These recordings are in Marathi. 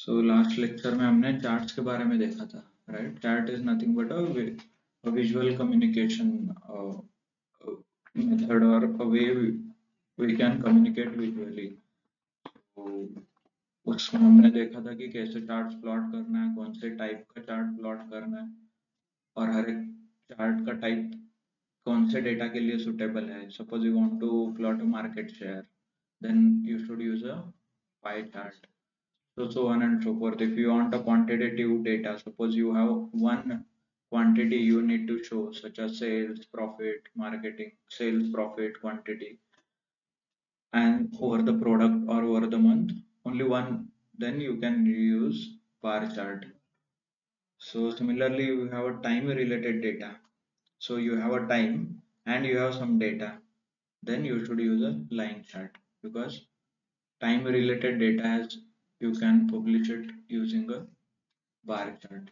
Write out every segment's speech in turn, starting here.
सो लास्ट लेक्चर में हमने चार्ट्स के बारे में देखा था, right? Chart is nothing but a visual communication method or a way we can communicate visually. तो उसमें हमने देखा था कि कैसे चार्ट्स प्लॉट करना है, कौन से टाइप का चार्ट प्लॉट करना है, और हर एक चार्ट का टाइप कौन से डेटा के लिए सुटेबल है. Suppose you want to plot a market share, then you should use a pie chart. So on and so forth. If you want a quantitative data, suppose you have one quantity you need to show, such as sales, profit, marketing, sales, profit, quantity, and over the product or over the month, only one, then you can use bar chart. So similarly, you have a time related data. So you have a time and you have some data, then you should use a line chart, because time related data has, you can publish it using a bar chart.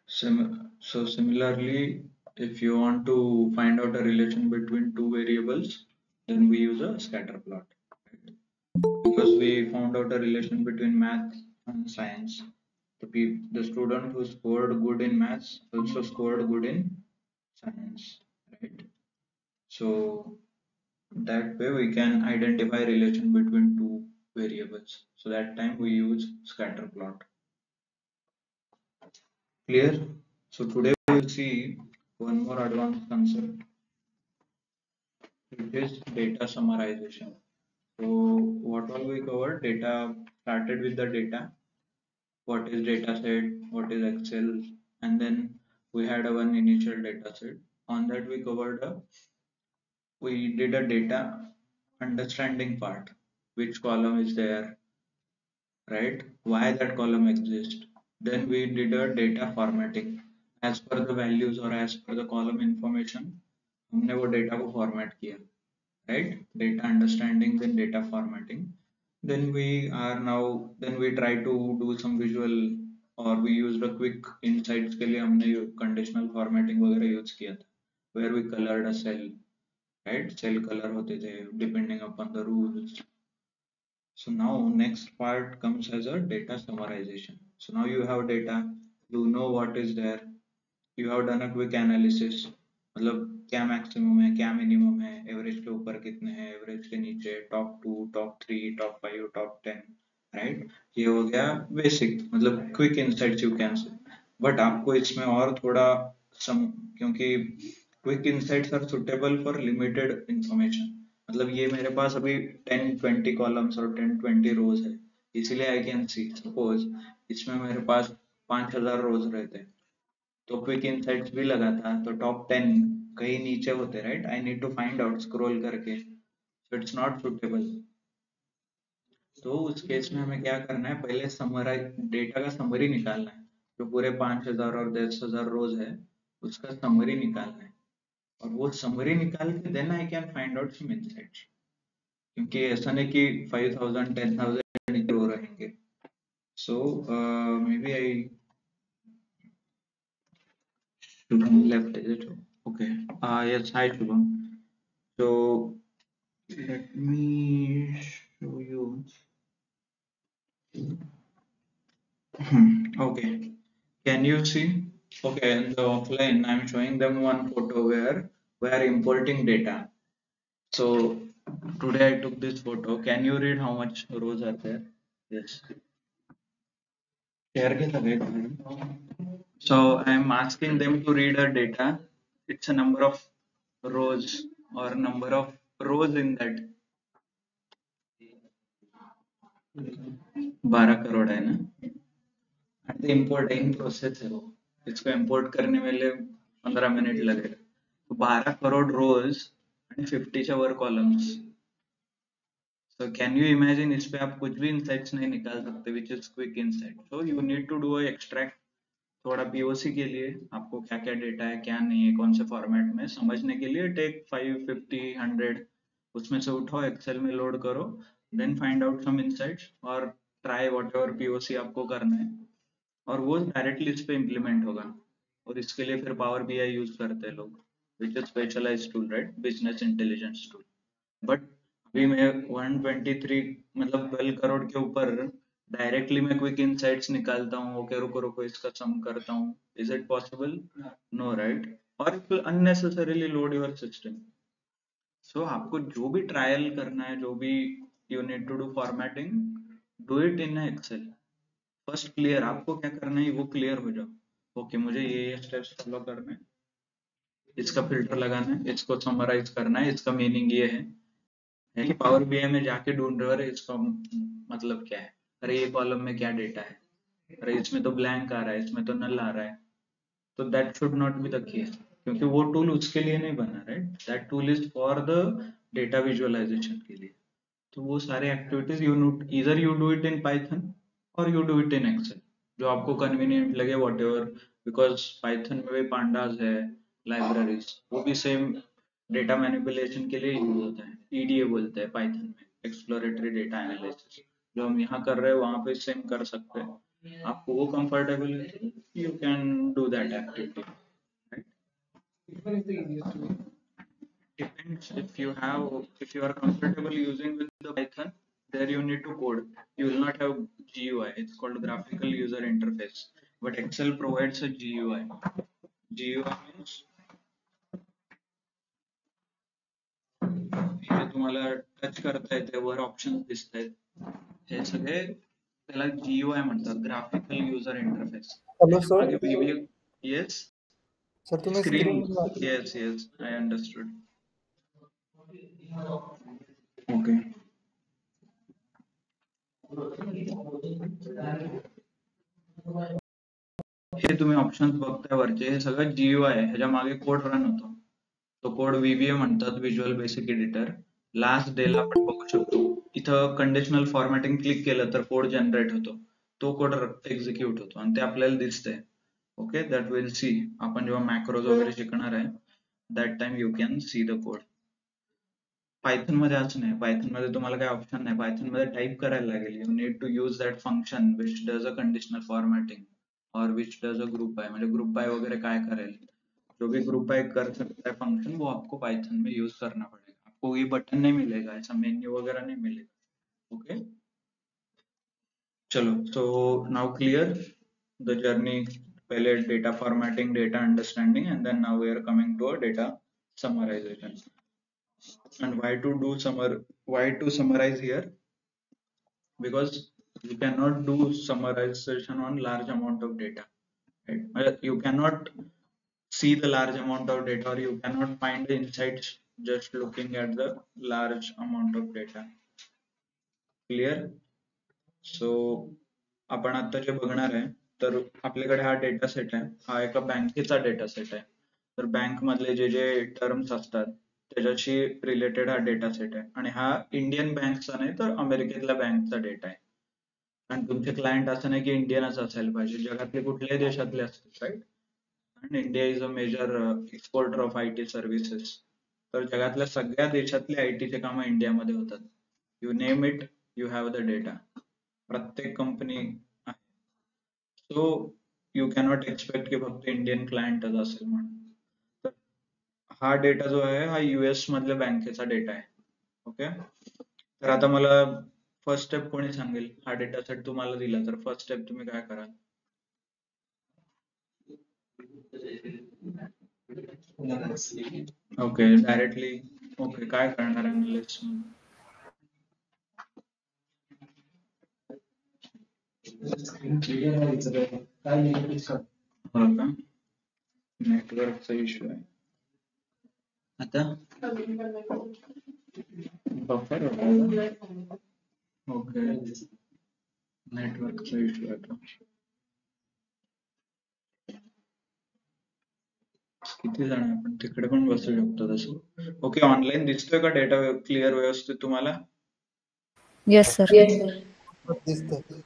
So similarly, if you want to find out a relation between two variables, then we use a scatter plot, right? Because we found out a relation between math and science. The student who scored good in maths also scored good in science, right? So that way we can identify relation between two variables. So that time we use scatter plot. Clear? So today we will see one more advanced concept, which is data summarization. So what all we covered? Data, started with the data. What is data set? What is Excel? And then we had one initial data set. On that we did a data understanding part. Which column is there, right? Why that column exists. Then we did a data formatting. As per the values or as per the column information, हमने वो data को format किया, right? Data understanding, then data formatting. Then we try to do some visual, or we used a quick insights के लिए हमने conditional formatting वगैरह use किया था, where we colored a cell, right? Cell color होते थे depending upon the rules. So now next part comes as a data summarization. So now you have data, you know what is there, you have done a quick analysis, मतलब क्या मैक्सिमम है, क्या मिनिमम है, एवरेज के ऊपर कितने हैं, एवरेज के नीचे, top 2, top 3, top 5, top 10, right? ये हो गया बेसिक, मतलब quick insights you can say. But आपको इसमें और थोड़ा सम, क्योंकि quick insights are suitable for limited information. मतलब ये मेरे पास अभी 10-20 कॉलम्स और 10-20 रोज है, इसीलिए आई कैन सी. सपोज इसमें मेरे पास 5000 रोज रहते, तो क्विक इनसाइट्स भी लगा था तो टॉप 10 कहीं नीचे होते, right? I need to find out scroll करके, सो इट्स नॉट सुटेबल. तो उस केस में हमें क्या करना है, पहले समराइज डेटा का समरी निकालना है. जो पूरे 5000 और 10,000 रोज है उसका समरी निकालना है, और वो समरी निकाल के then I can find out some insights. क्योंकि ऐसा नहीं कि 5000 10,000 रो रहेंगे. So maybe I Shubham left, is it? Okay. Yes, hi Shubham. So let me show you. Okay. Can you see? Okay, in the offline, I'm showing them one photo where we are importing data. So today I took this photo. Can you read how much rows are there? Yes. Share के लगे थे. So I'm asking them to read our data. It's a number of rows or number of rows in that. 12 crore है ना. एंड द इंपोर्टिंग प्रोसेस है वो, इसको इंपोर्ट करने में 15 मिनट लगेगा. तो 12 करोड़ रोज एंड 50 च्या वर columns. So can you imagine, इस पे आप कुछ भी इनसाइट्स नहीं निकाल सकते, which is quick insight. So you need to do a extract. थोड़ा पीओसी के लिए आपको क्या क्या डेटा है, क्या नहीं है, कौन से फॉर्मेट में, समझने के लिए टेक 5, 50, 100, उसमें से उठाओ, एक्सेल में लोड करो, then find out some insights और ट्राई वॉट एवर पीओसी आपको करना है, और वो डायरेक्टली इस पे इम्प्लीमेंट होगा. और इसके लिए फिर पावर बीआई यूज करते हैं लोग, which is specialised tool, right? Business intelligence tool. But अभी मैं 123 मतलब 12 करोड़ के ऊपर डायरेक्टली मैं क्विक इनसाइट्स निकालता हूँ, ओके रुको रुको इसका सम करता हूँ, is it possible? No right, और it will unnecessarily load your system. So आपको जो भी ट्रायल करना है, जो भी you need to do formatting, do it in excel. First clear, आपको क्या करना है वो क्लियर हो जाओ. ओके मुझे ये स्टेप्स फॉलो करने हैं, इसका फिल्टर लगाना है, इसको समराइज करना है, इसका मीनिंग ये है कि पावर बीआई में जाके ढूंढ रहे हो अरे इसका मतलब क्या है, अरे ये कॉलम में क्या डेटा है, अरे इसमें तो ब्लैंक आ रहा है, इसमें तो नल आ रहा है. तो that should not be the case, क्योंकि वो टूल उसके लिए नहीं बना, right? That tool is for the data visualisation के लिए. तो वो सारे एक्टिविटीज यू नोट इधर you do it in Python और you do it in excel, जो आपको कन्वीनियंट लगे वॉट एवर. बिकॉज पाइथन में भी पांडास है, लाइब्रेरीज, वो भी सेम डेटा मैनिपुलेशन के लिए यूज होता है. ईडीए बोलते हैं पाइथन में, एक्सप्लोरेटरी डेटा एनालिसिस. जो हम यहाँ कर रहे हैं वहां पे सेम कर सकते हैं. आपको वो कंफर्टेबल है, you can do that activity, right? Depends, if you are comfortable using with the Python, there you need to code. You will not have GUI. It's called graphical user interface. But Excel provides a GUI. GUI means हे तुम्हाला टच करता येते, वर ऑप्शन्स दिसत आहेत, हे सगळे त्याला GUI म्हणतात, graphical user interface. Hello sir. त्याच्या मागे येस सर तुम्हें screen, screen yes yes I understood. Okay हे तुम्ही ऑप्शन्स बघताय वरचे, हे सगळं GUI आहे, ह्याच्या मागे कोड रन होतो. तो कोड VBA म्हणतात, visual basic editor. Last day ला आपण बघू शकतो, इथं कंडिशनल फॉर्मॅटिंग क्लिक केलं तर कोड जनरेट होतो, तो कोड एक्झिक्यूट होतो आणि ते आपल्याला दिसतंय. ओके दॅट विल सी, आपण जेव्हा मॅक्रोज वगैरे शिकणार आहे that time you can see the code. Python मध्ये असं नाही, पायथन मध्ये तुम्हाला काही ऑप्शन नाही, पायथन मध्ये टाइप करायला लागेल. You need to use that function which does a conditional formatting और which does a group by. म्हणजे ग्रुप बाय वगैरह काय करेल, जो भी ग्रुप बाय कर सकता है फंक्शन, वो आपको पाइथन में यूज करना पड़ेगा. आपको ये बटन नहीं मिलेगा, ऐसा मेन्यू वगैरह नहीं मिलेगा. ओके चलो, so now clear the journey. पहले data formatting, data understanding, and then now we are coming to a data summarisation. And why to summarize here? Because you cannot do summarization on large amount of data, right? You cannot see the large amount of data, or you cannot find the insights just looking at the large amount of data. Clear? So आपण आता जे बघणार आहे, तर आपल्याकडे हा डेटा सेट आहे, हा एका बँकेचा डेटा सेट आहे. तर बँक मधले जे जे टर्म्स असतात त्याच्याशी रिलेटेड हा डेटा सेट आहे, आणि हा इंडियन बँकचा नाही तर अमेरिकेतल्या बँकचा डेटा आहे. आणि तुमचे क्लायंट असं नाही की इंडियनच असायला पाहिजे, जगातले कुठल्याही देशातले असतील, राईट? आणि India is a major exporter of IT services. तर जगातल्या सगळ्या देशातले IT चे कामं इंडियामध्ये होतात. You name it, you have the data. प्रत्येक कंपनी आहे. सो यू कॅनॉट एक्सपेक्ट की फक्त इंडियन क्लायंटच असेल म्हणून. तर हा डेटा जो आहे हा US मधल्या बँकेचा डेटा आहे. ओके, तर आता मला फर्स्ट स्टेप कोणी सांगेल, हा डेटा सेट तुम्हाला दिला तर फर्स्ट स्टेप तुम्ही काय कराल? ओके डायरेक्टली, ओके काय करणार अनालिस्ट? हो का, नेटवर्कचा इश्यू आहे आता. बफर ओके, नेटवर्कचा इश्यू आहे आता. किती जण आपण तिकडे पण बसू शकतो तसं. ओके, ऑनलाईन दिसतोय का डेटा क्लिअर व्यवस्थित तुम्हाला? Yes sir. दिसतंय.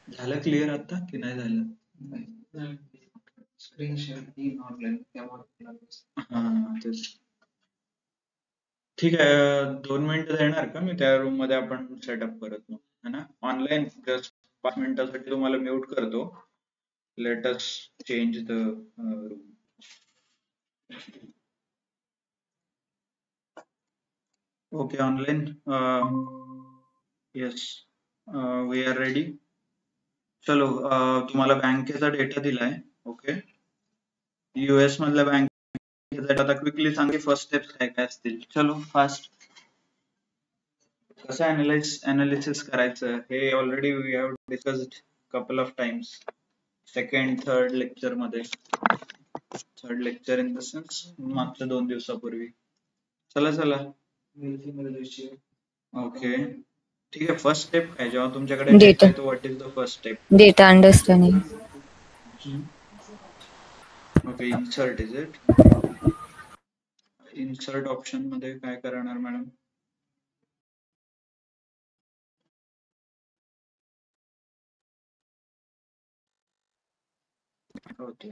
झालं क्लिअर आता की नाही झालं? स्क्रीन शेअर ऑनलाईन हा तेच. ठीक आहे, 2 मिनिटं देणार का मी, त्या रूम मध्ये आपण सेटअप करत है ना ऑनलाईन. जस्ट 5 मिनिटासाठी तुम्हाला म्यूट करतो. Let us change the room. Okay, online. Yes, we are ready. चलो, तुम्हाला बँकेचा डेटा दिलाय. ओके, US मधल्या बँकेचा डेटा आता क्विकली सांगे फर्स्ट स्टेप्स काय काय असतील. चलो फास्ट. कसं अनालिसिस करायचं हे already we have discussed couple of times. Second third lecture मध्ये, third lecture in the sense मागच्या 2 दिवसापूर्वी. चला ओके, ठीक आहे. फर्स्ट स्टेप काय, जेव्हा तुमच्याकडे डेटा येतो, what is the first step? Data understanding. Okay, insert is it. Insert option मध्ये काय करणार मॅडम? ओके,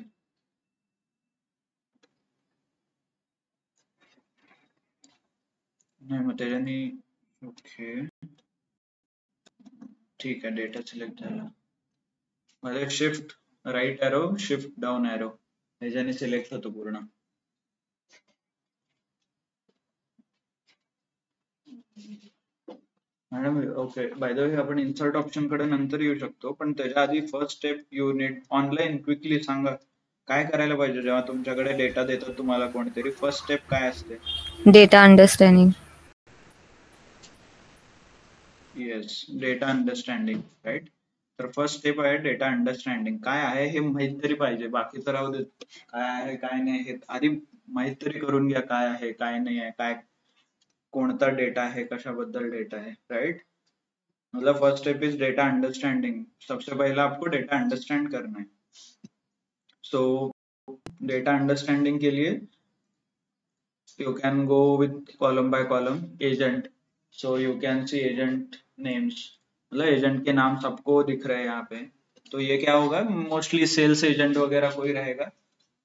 नाही मग त्याच्यानी. ओके, ठीक आहे, डेटा सिलेक्ट झाला. मध्ये shift right arrow, shift down arrow ह्याच्याने सिलेक्ट होतो पूर्ण. Madam okay, by the way आपण इन्सर्ट ऑप्शन कडे नंतर येऊ शकतो, पण त्याच्या आधी first step you need online quickly सांगा काय करायला पाहिजे जेव्हा तुमच्याकडे डेटा देतात तुम्हाला कोणीतरी. फर्स्ट स्टेप काय असते? Data understanding. Yes, data understanding, right. तर फर्स्ट स्टेप आहे डेटा अंडरस्टँडिंग. काय आहे हे माहित तरी पाहिजे, बाकीचं राहू दे. काय आहे काय नाही हे आधी माहित तरी करून घ्या, काय आहे काय नाही आहे, काय कोणता डेटा आहे, कशाबद्दल डेटा है, राइट. मतलब first step is data understanding. सबसे पहले आपको डेटा अंडरस्टैंड करना है. सो डेटा अंडरस्टैंडिंग के लिए you can go with column by column agent. So you can see agent names, मतलब एजेंट के नाम सबको दिख रहे हैं यहाँ पे. तो ये क्या होगा, मोस्टली सेल्स एजेंट वगैरह कोई रहेगा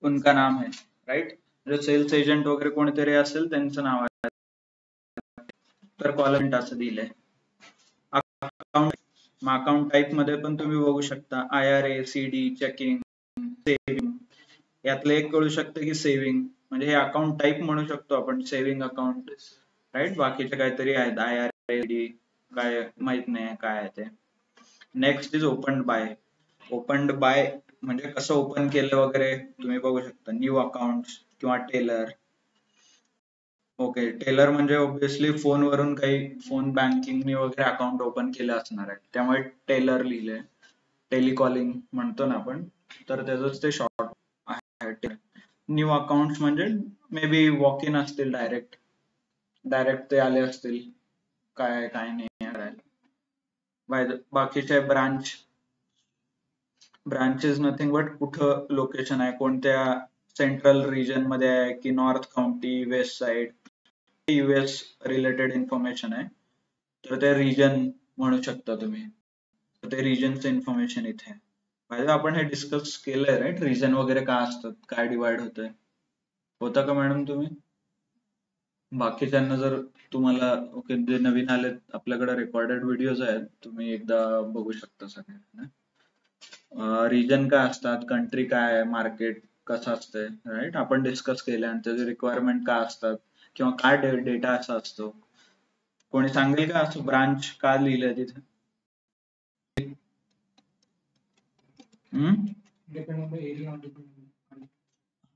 उनका नाम है, राइट. जो सेल्स एजेंट वगैरे कोणीतरी असेल त्यांचं नाव आहे. तर कॉलम असं दिलंय. अकाउंट टाइप मध्ये पण तुम्ही बघू शकता IRA, CD, चेकिंग, सेव्हिंग. यातलं एक कळू शकतं की सेव्हिंग म्हणजे हे अकाउंट टाइप म्हणू शकतो आपण, सेव्हिंग अकाउंट, राईट. बाकीचे काहीतरी आहेत IRA, CD काय माहित नाही काय आहे ते. Next is open by. Open by म्हणजे कसं ओपन केलं वगैरे तुम्ही बघू शकता. न्यू अकाउंट किंवा टेलर. ओके, टेलर म्हणजे ऑब्विसली फोनवरून काही फोन बँकिंगनी वगैरे अकाउंट ओपन केलं असणार आहे, त्यामुळे टेलर लिहिलंय. टेलिकॉलिंग म्हणतो ना आपण, तर त्याच ते शॉर्ट आहे. न्यू अकाउंट म्हणजे मे बी वॉक इन असतील, डायरेक्ट ते आले असतील, काय काय नाही करायला. बाकीचे ब्रांच इज नथिंग बट कुठं लोकेशन आहे, कोणत्या सेंट्रल रिजन मध्ये आहे की north county, west side, US related information आहे, तर ते रिजन म्हणू शकता तुम्ही. ते रिजनचं इन्फॉर्मेशन इथे आहे. पाहिजे आपण हे डिस्कस केलंय, राईट. रिजन वगैरे काय असतात, काय डिवाइड होतंय, होता का मॅडम तुम्ही? बाकीच्यांना जर तुम्हाला ओके, जे नवीन आलेत आपल्याकडे रेकॉर्डेड व्हिडिओज आहेत, तुम्ही एकदा बघू शकता सगळ्यांना. रिजन काय असतात, कंट्री काय आहे, मार्केट कसं असतंय, राईट. आपण डिस्कस केले आणि त्याचे रिक्वायरमेंट काय असतात किंवा काय डेटा असा असतो. कोणी सांगेल का असं ब्रांच का लिहिलंय तिथे?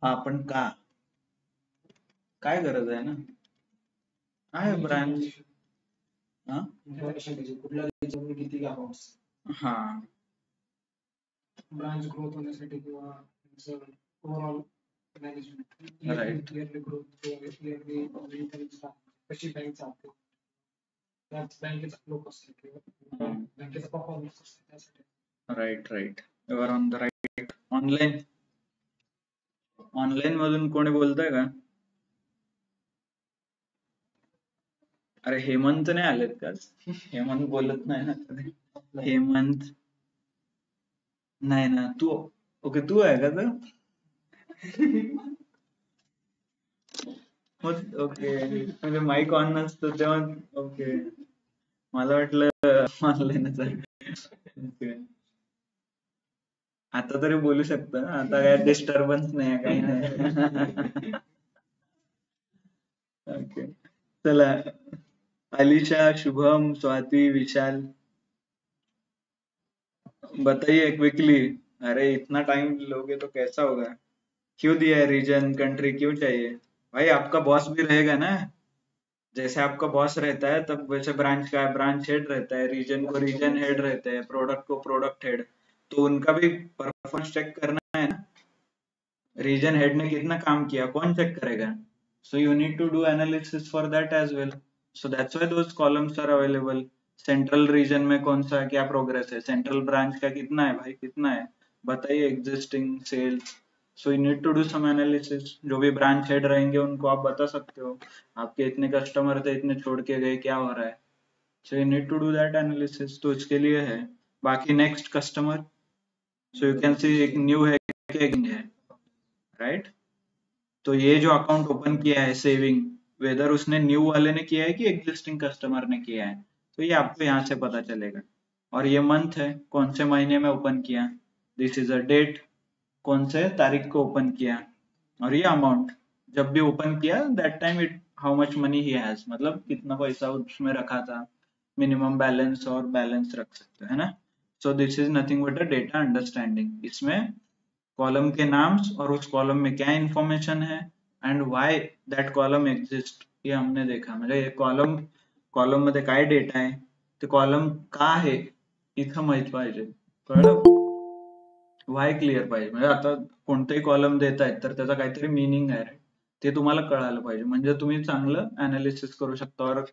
हा पण का, काय गरज आहे ना, आहे ब्रांच. हा ब्रांच ग्रोथ होण्यासाठी किंवा overall management, right yearly growth, yearly कशी बँक चालते, त्याच बँकेचा लोक असते किंवा बँकेचा परफॉर्मन्स असते त्यासाठी. Right right, you are on the right. Online मधून कोणी बोलतंय का? अरे हेमंत नाही आलेत का? हेमंत बोलत नाही ना कधी. हेमंत नाही ना. तू ओके, तू आहे का तर? ओके, म्हणजे माईक ऑन नसतो तेव्हा. ओके, मला वाटलं ऑनलाईनच आहे. ओके, आता तरी बोलू शकता, आता काय डिस्टर्बन्स नाही काही नाही. ओके, चला अलीशा, शुभम, स्वाति, विशाल, बताइए क्विकली। अरे इतना टाइम लोगे तो कैसा होगा? क्यों दिया है रीजन कंट्री क्यों चाहिए? भाई आपका बॉस भी रहेगा ना, जैसे आपका बॉस रहता है तब वैसे ब्रांच का ब्रांच हेड रहता है, रीजन को रीजन हेड रहते हैं, प्रोडक्ट को प्रोडक्ट हेड, तो उनका भी परफॉर्मेंस चेक करना है ना। रीजन हेड ने कितना काम किया कौन चेक करेगा? So you need to do analysis for that as well. So that's why those columns are available. Central region में कौन सा क्या प्रोग्रेस है, सेंट्रल ब्रांच का कितना है भाई, कितना है बताइए, existing sales. So you need to do some analysis. जो भी ब्रांच हेड रहेंगे उनको आप बता सकते हो आपके इतने कस्टमर थे, इतने छोड़ के गए, क्या हो रहा है। So you need to do that analysis, तो इसके लिए है। बाकी next customer, so you can see एक न्यू है राइट। तो ये जो अकाउंट ओपन किया है सेविंग, वेदर उसने न्यू वाले ने किया है कि एग्जिस्टिंग कस्टमर ने किया है, तो ये आपको यहाँ से पता चलेगा। और ये मंथ है, कौन से महीने में ओपन किया, दिस इज अ डेट, कौन से तारीख को ओपन किया, और ये अमाउंट जब भी ओपन किया that time it how much money he has, मतलब कितना पैसा उसमें रखा था, मिनिमम बैलेंस और बैलेंस रख सकते हैं ना। So this is nothing but a data understanding. इसमें कॉलम के नाम्स और उस कॉलम में क्या इंफॉर्मेशन है एंड व्हाई दैट कॉलम एग्जिस्ट, ये हमने देखा। म्हणजे हे कॉलम मध्ये काय डेटा आहे, ते कॉलम का आहे इथं माहित पाहिजे, कळलं? व्हाय क्लिअर पाहिजे, म्हणजे आता कोणतेही कॉलम देत आहेत तर त्याचा काहीतरी मिनिंग आहे, ते तुम्हाला कळायला पाहिजे, म्हणजे तुम्ही चांगलं अनालिसिस करू शकता और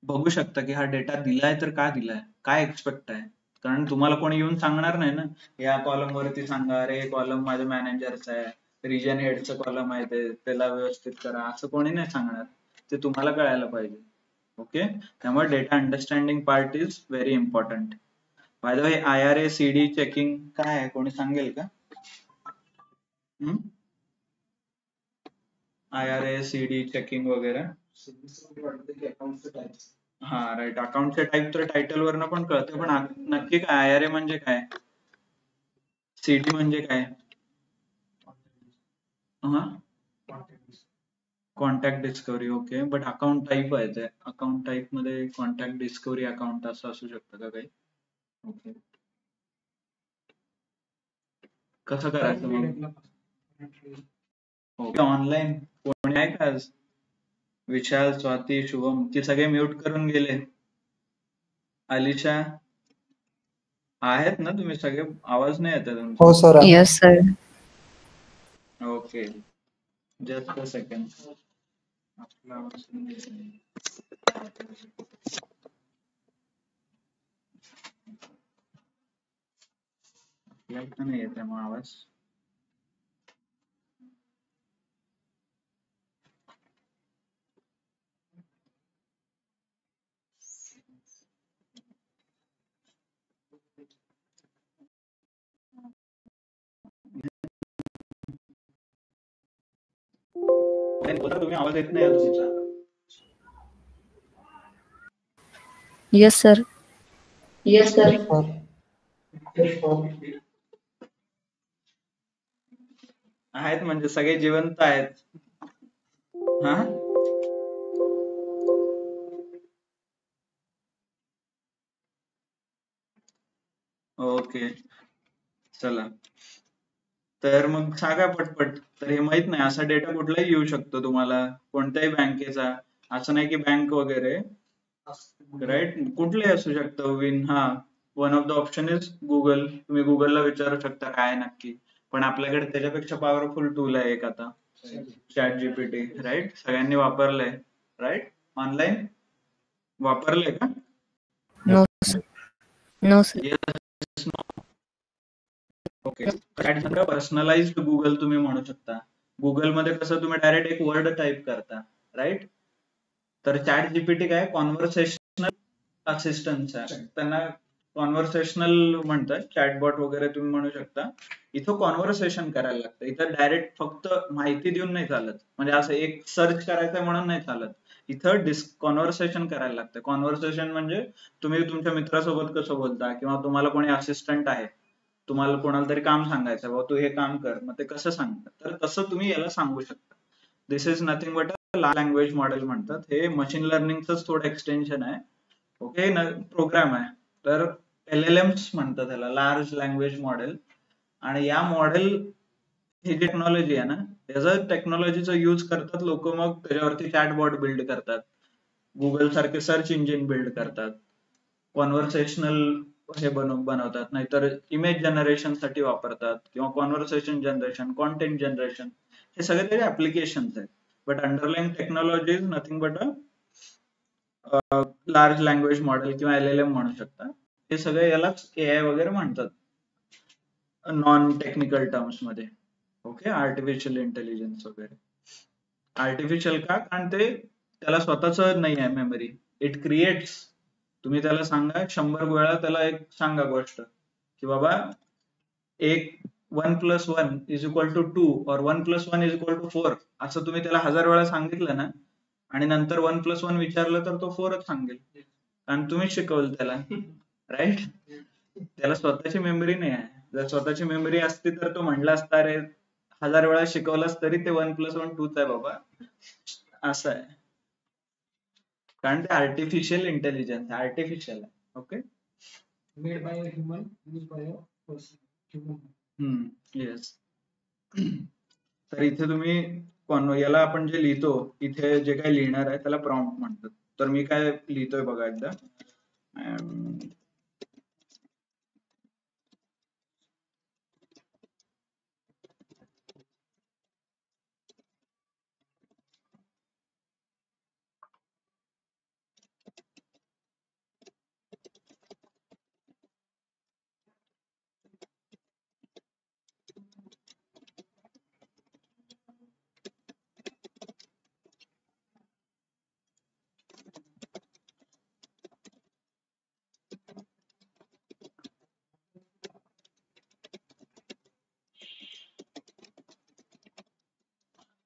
बघू शकता की हा डेटा दिलाय तर का दिलाय, काय एक्सपेक्ट आहे. कारण तुम्हाला कोणी येऊन सांगणार नाही ना, या कॉलम वरती सांगा अरे कॉलम माझ्या मॅनेजरचा आहे, रिजन हेडचं कॉलम आहे ते, त्याला व्यवस्थित करा, असं कोणी नाही सांगणार, ते तुम्हाला कळायला पाहिजे. ओके, त्यामुळे data understanding part is very important. Bye the way IRA CD checking काय आहे कोणी सांगेल का? IRA CD चेकिंग वगैरे. हा राईट, अकाउंटचे टाईप तर टायटल वरनं पण कळतं, पण नक्की काय IRA म्हणजे काय, CD म्हणजे काय? हा, contact discovery. Okay, but account type आहे ते, अकाउंट टाईप मध्ये कॉन्टॅक्ट डिस्कवरी अकाउंट असं असू शकतं का काही? ओके, कसं करायचं मग? ओके, ऑनलाईन कोणी आहे का आज? विशाल, स्वाती, शुभम की सगळे म्यूट करून गेले? अलिशा आहेत ना तुम्ही सगळे? आवाज नाही येत आहे तुमचा. हो sir. Yes, sir. Okay, just a second. आपला आवाज नाही येत आहे. आपल्याला तर नाही येत आहे मग आवाज. तुम्ही आवाज येत नाही तुमचा. Yes, sir. Yes, sir. आहेत म्हणजे सगळे जिवंत आहेत. हा, ओके चला, तर मग सांगा पटपट. तर हे माहित नाही, असा डेटा कुठलाही येऊ शकतो तुम्हाला, कोणत्याही बँकेचा, असं नाही की बँक वगैरे, राईट, कुठले असू शकतं. हा, one of the option is Google. तुम्ही गुगलला विचारू शकता काय नक्की, पण आपल्याकडे त्याच्यापेक्षा पॉवरफुल टूल आहे एक आता, चॅट जीपीटी, राईट, सगळ्यांनी वापरलंय, राईट, ऑनलाईन वापरलंय का? No, sir. No, sir. Okay, personalised Google तुम्ही म्हणू शकता. गुगल मध्ये कसं तुम्ही डायरेक्ट एक वर्ड टाईप करता, राईट, तर चॅट जीपीटी काय कॉन्व्हर्सेशनल असिस्टंट आहे, त्यांना कॉन्व्हर्सेशनल म्हणतात, चॅटबॉट वगैरे तुम्ही म्हणू शकता. इथं कॉन्व्हर्सेशन करायला लागतं, इथं डायरेक्ट फक्त माहिती देऊन नाही चालत, म्हणजे असं एक सर्च करायचं म्हणून नाही चालत, इथं कॉन्व्हर्सेशन करायला लागतं. कॉन्व्हर्सेशन म्हणजे तुम्ही तुमच्या मित्रासोबत कसं बोलता, किंवा तुम्हाला कोणी असिस्टंट आहे, तुम्हाला कोणाला तरी काम सांगायचं, बाबा तू हे काम कर, मग ते कसं सांगतात, तर तसं तुम्ही याला सांगू शकता. This is nothing but a large language model म्हणतात. हे मशीन लर्निंगच थोडं एक्सटेन्शन आहे. ओके, प्रोग्राम आहे. तर LLMs म्हणतात त्याला, लार्ज लँग्वेज मॉडेल. आणि या मॉडेल ही जी टेक्नॉलॉजी आहे ना, त्याचं टेक्नॉलॉजीचा यूज करतात लोक, मग त्याच्यावरती चॅटबॉट बिल्ड करतात, गुगल सारखे सर्च इंजिन बिल्ड करतात, कॉन्व्हर्सेशनल हे बनवतात, नाहीतर इमेज जनरेशन साठी वापरतात, किंवा कॉन्व्हर्सेशन जनरेशन, कॉन्टेंट जनरेशन, हे सगळे त्याचे ऍप्लिकेशन्स आहेत. But underline technology is nothing but a large language model किंवा LLM म्हणू शकता. हे सगळे यालाच AI वगैरे म्हणतात नॉन टेक्निकल टर्म्स मध्ये. ओके, आर्टिफिशियल इंटेलिजन्स वगैरे. आर्टिफिशियल का? कारण ते त्याला स्वतःच नाही आहे मेमरी, इट क्रिएट्स. तुम्ही त्याला सांगा 100 वेळा, त्याला एक सांगा गोष्ट की बाबा 1 + 1 = 2 और 1 + 1 = 4, असं तुम्ही त्याला 1000 वेळा सांगितलं ना, आणि नंतर 1 + 1 विचारलं तर तो 4च सांगेल, कारण तुम्हीच शिकवलं त्याला. राईट? त्याला स्वतःची मेमरी नाही आहे. जर स्वतःची मेमरी असती तर तो म्हणला असता, रे 1000 वेळा शिकवलास तरी ते 1 + 1 2च आहे बाबा, असं आहे. कारण ते आर्टिफिशियल इंटेलिजन्स, आर्टिफिशियल आहे. Okay, made by human, use by a person. Yes. तर इथे तुम्ही याला आपण जे लिहितो, इथे जे काही लिहिणार आहे त्याला प्रॉम्प्ट म्हणतात. तर मी काय लिहितोय बघा एकदा.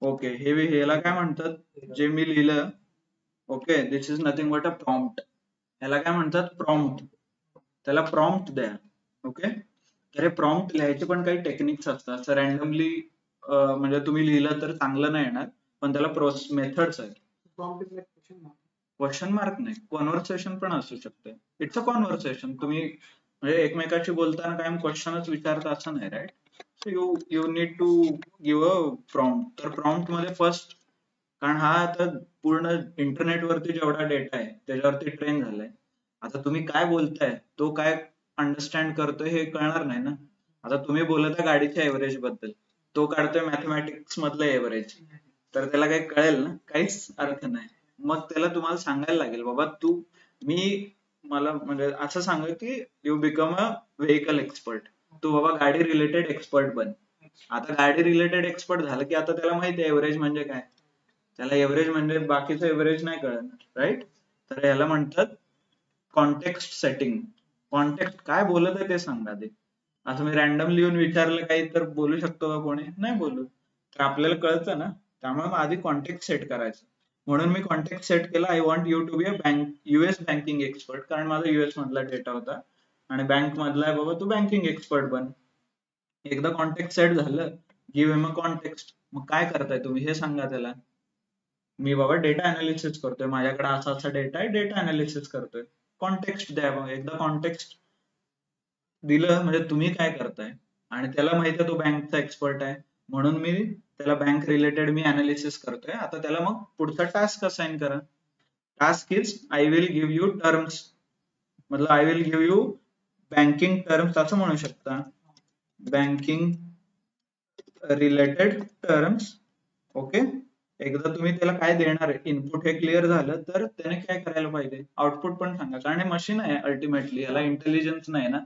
ओके, ह्याला काय म्हणतात, जे मी लिहिलं, okay, this is nothing but a prompt. ह्याला काय म्हणतात? प्रॉम्प्ट. त्याला प्रॉम्प्ट द्या. ओके, तर हे प्रॉम्प्ट लिहायचे पण काही टेक्निक्स असतात. असं रॅन्डमली म्हणजे तुम्ही लिहिलं तर चांगलं नाही येणार, पण त्याला मेथड्स आहेत. क्वेश्चन मार्क नाही, कॉन्व्हर्सेशन पण असू शकते. It's a conversation. तुम्ही म्हणजे एकमेकाशी बोलताना कायम क्वेश्चनच विचारता असं नाही, right? So you need to give a prompt. तर प्रॉम्प्ट मध्ये फर्स्ट, कारण हा आता पूर्ण इंटरनेटवरती जेवढा डेटा आहे त्याच्यावरती ट्रेन झालाय. आता तुम्ही काय बोलताय, तो काय अंडरस्टँड करतोय हे कळणार नाही ना. आता तुम्ही बोलत आहे गाडीच्या एव्हरेज बद्दल, तो काढतोय मॅथमॅटिक्स मधलं एव्हरेज, तर त्याला काही कळेल ना? काहीच अर्थ नाही. मग त्याला तुम्हाला सांगायला लागेल, बाबा मला म्हणजे असं सांग की you become a vehicle expert. तू बाबा गाडी रिलेटेड एक्सपर्ट बन. आता गाडी रिलेटेड एक्सपर्ट झालं की आता त्याला माहिती आहे एव्हरेज म्हणजे काय. त्याला एव्हरेज म्हणजे बाकीचं एव्हरेज नाही कळणार, राईट? तर याला म्हणतात कॉन्टेक्स्ट सेटिंग. कॉन्टेक्स्ट काय बोलत आहे ते सांगा आधी. असं मी रॅन्डम लिहून विचारलं काही तर बोलू शकतो का कोणी? नाही बोलू. तर आपल्याला कळतं ना, त्यामुळे मग आधी कॉन्टेक्स्ट सेट करायचं. म्हणून मी कॉन्टेक्स्ट सेट केला, I want you to be a US banking expert, कारण माझा US मधला डेटा होता आणि बँक मधला आहे, बाबा तू बँकिंग एक्सपर्ट बन. एकदा कॉन्टेक्स्ट सेट झालं, गिव्ह हिम अ कॉन्टेक्स्ट. मग काय करताय तुम्ही हे सांगा त्याला. मी बाबा डेटा अनालिसिस करतोय, माझ्याकडे असा डेटा आहे, डेटा अनालिसिस करतोय. कॉन्टेक्स्ट द्या. मग एकदा कॉन्टेक्स्ट दिलं म्हणजे तुम्ही काय करताय, आणि त्याला माहिती आहे तो बँकचा एक्सपर्ट आहे, म्हणून मी त्याला बँक रिलेटेड मी अनालिसिस करतोय. आता त्याला मग पुढचा टास्क असाइन करा. Task is I will give you terms, मतलब I will give you banking terms असं म्हणू शकता. Banking related terms. ओके, एकदा तुम्ही त्याला काय देणार आहे, इनपुट हे क्लिअर झालं तर त्याने काय करायला पाहिजे, आउटपुट पण सांगा. कारण हे मशीन आहे अल्टिमेटली, याला इंटेलिजन्स नाही ना,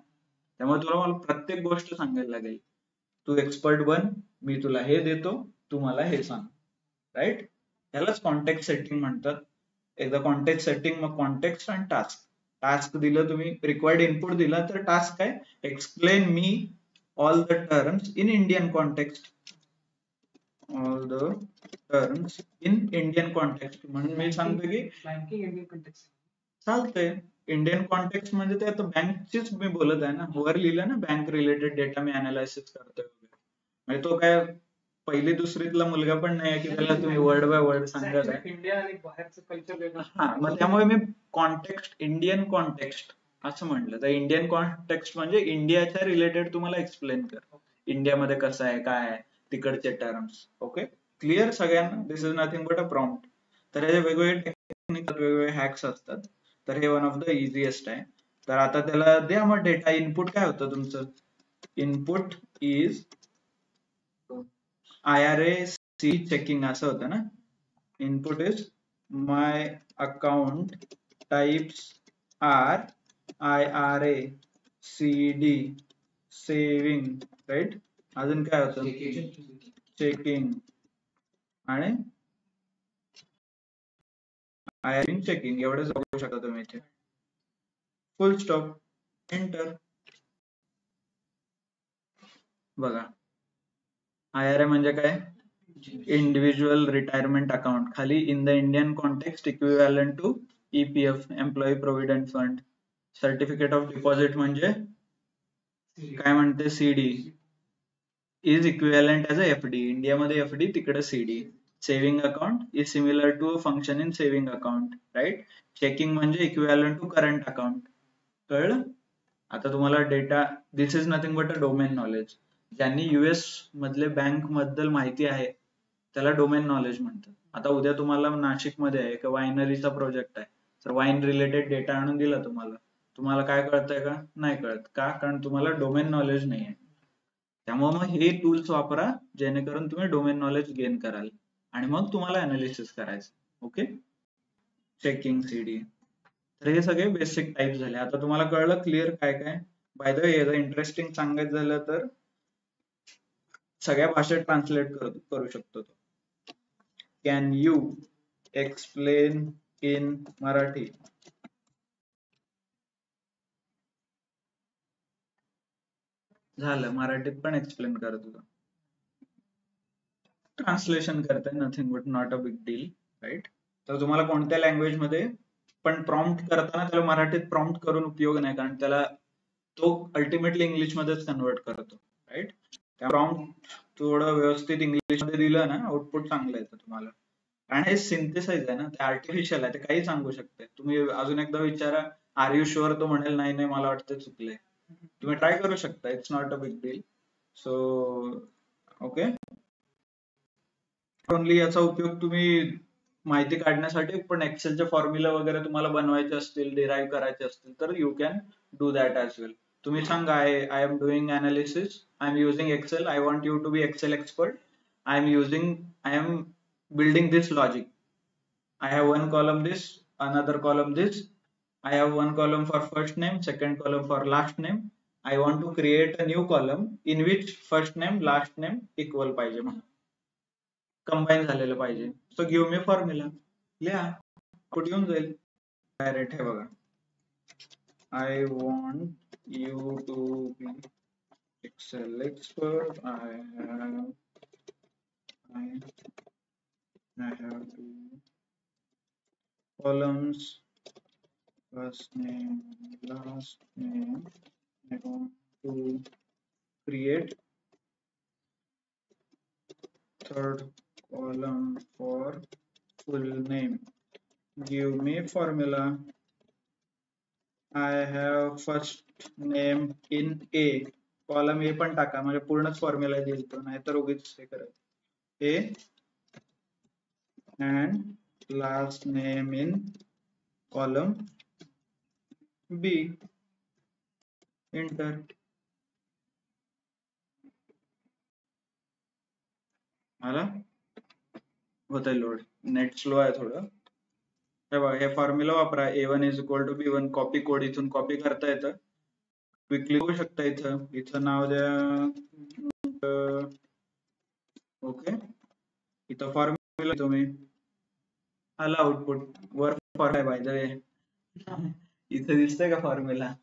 त्यामुळे तुला मला प्रत्येक गोष्ट सांगायला लागेल. तू एक्सपर्ट बन, मी तुला हे देतो, तू मला हे सांग. राईट? यालाच कॉन्टेक्स्ट सेटिंग म्हणतात. एकदा कॉन्टेक्स्ट सेटिंग, मग कॉन्टेक्स्ट आणि टास्क. टास्क दिलं, तुम्ही रिक्वायर्ड इनपुट दिला, तर टास्क काय, explain me all the terms in Indian context. All the terms in Indian context. म्हणून मी सांगतो की बँकिंग इंडियन कॉन्टेक्स्ट चालतंय. इंडियन कॉन्टेक्स्ट म्हणजे ते आता बँकचीच मी बोलत आहे ना, वर लिहिलं ना बँक रिलेटेड डेटा मी अनालिसिस करतोय. म्हणजे तो काय पहिली दुसरीतला मुलगा पण नाही आहे की त्याला तुम्ही वर्ड बाय वर्ड सांगत आहे. इंडिया आणि बाहेरचं कल्चर वेगळं. हा, मग त्यामुळे मी कॉन्टेक्स्ट, इंडियन कॉन्टेक्स्ट असं म्हटलं. तर इंडियन कॉन्टेक्स्ट म्हणजे इंडियाच्या रिलेटेड तुम्हाला एक्सप्लेन कर, इंडियामध्ये कसं आहे, काय आहे, तिकडचे टर्म्स. ओके, क्लिअर सगळ्यांना? This is nothing but a prompt. तर हे वेगवेगळे टेक्निक, वेगवेगळे हॅक्स असतात. तर हे वन ऑफ द इझिएस्ट आहे. तर आता त्याला द्या मग डेटा. इनपुट काय होतं तुमचं? इनपुट इज IRA-C चेकिंग असं होतं ना. Input is my account types are IRA-CD saving, right. अजून काय होतं? चेकिंग आणि IRA चेकिंग, एवढंच बघू शकता तुम्ही इथे. Full stop, enter. बघा, IRA म्हणजे काय? Individual retirement account. खाली in the Indian context equivalent to EPF, employee provident fund. Certificate of deposit म्हणजे काय म्हणते? CD is equivalent as a FD. इंडियामध्ये FD, तिकडे CD. Saving account is similar to a function in saving account, right. Checking म्हणजे इक्विव्हॅलंट टू करंट अकाउंट. कळलं? आता तुम्हाला data, this is nothing but a domain knowledge. ज्यांनी US मधले बँक बद्दल माहिती आहे त्याला डोमेन नॉलेज म्हणतात. आता उद्या तुम्हाला नाशिकमध्ये आहे का वायनरीचा प्रोजेक्ट आहे, तर वाईन रिलेटेड डेटा आणून दिला तुम्हाला काय कळतंय का? नाही कळत. का? कारण तुम्हाला डोमेन नॉलेज नाही आहे. त्यामुळे मग हे टूल्स वापरा जेणेकरून तुम्ही डोमेन नॉलेज गेन कराल आणि मग तुम्हाला अनालिसिस करायचं. Okay, checking, CD. तर हे सगळे बेसिक टाइप झाले. आता तुम्हाला कळलं क्लिअर काय काय? बाय द वे, इंटरेस्टिंग सांगायचं झालं तर सगळ्या भाषेत ट्रान्सलेट करू शकतो तो. Can you explain in Marathi? झालं, मराठीत पण एक्सप्लेन करत होतो. ट्रान्सलेशन करताय, nothing but not a big deal, right. तर तुम्हाला कोणत्या लँग्वेज मध्ये पण प्रॉम्प्ट करताना त्याला मराठीत प्रॉम्प्ट करून उपयोग नाही, कारण त्याला तो अल्टिमेटली इंग्लिश मध्येच कन्वर्ट करतो, राईट. प्रॉम्प्ट थोडं व्यवस्थित इंग्लिश मध्ये दिलं ना, आउटपुट चांगलं येतं तुम्हाला. कारण हे सिंथेसाइज आहे ना, ते आर्टिफिशियल आहे, ते काही सांगू शकते. तुम्ही अजून एकदा विचारा, आर यू शुअर? तो म्हणेल नाही नाही, मला वाटतं चुकलंय. तुम्ही ट्राय करू शकता, it's not a big deal. So okay, only याचा उपयोग तुम्ही माहिती काढण्यासाठी, पण एक्सेलचे फॉर्म्युला वगैरे तुम्हाला बनवायचे असतील, डिराईव्ह करायचे असतील तर you can do that as well. तुम्ही सांगा, I am doing analysis, I am using excel, I want you to be excel expert, I am building this logic. I have one column this, another column this. I have one column for first name, second column for last name. I want to create a new column in which first name, last name equal पाहिजे, म्हणून कंबाईन झालेलं पाहिजे. सो गिव्ह मी फॉर्म्युला, लिहा, आउटपुट येऊन जाईल. डायरेक्ट हे बघा, I want you to be Excel expert. I have two columns, first name, last name. I want to create third column for full name. Give me formula. I have first name in A. Column A पण टाका, म्हणजे पूर्णच फॉर्म्युला देईल तो, नाहीतर उगीच हे करेल. A and last name in column B. Enter. आला? होतंय लोड, नेट स्लो आहे थोडं. हे बघा, हे फॉर्म्युला वापरा. A1 is equal to B1. Copy code इथून कॉपी करता येतं, क्विकली होऊ शकतं. इथं नाव द्या, ओके. इथं फॉर्म्युला तुम्ही, आला आउटपुट. वर फॉर्म्युला बाय द वे, इथे दिसतंय का फॉर्म्युला?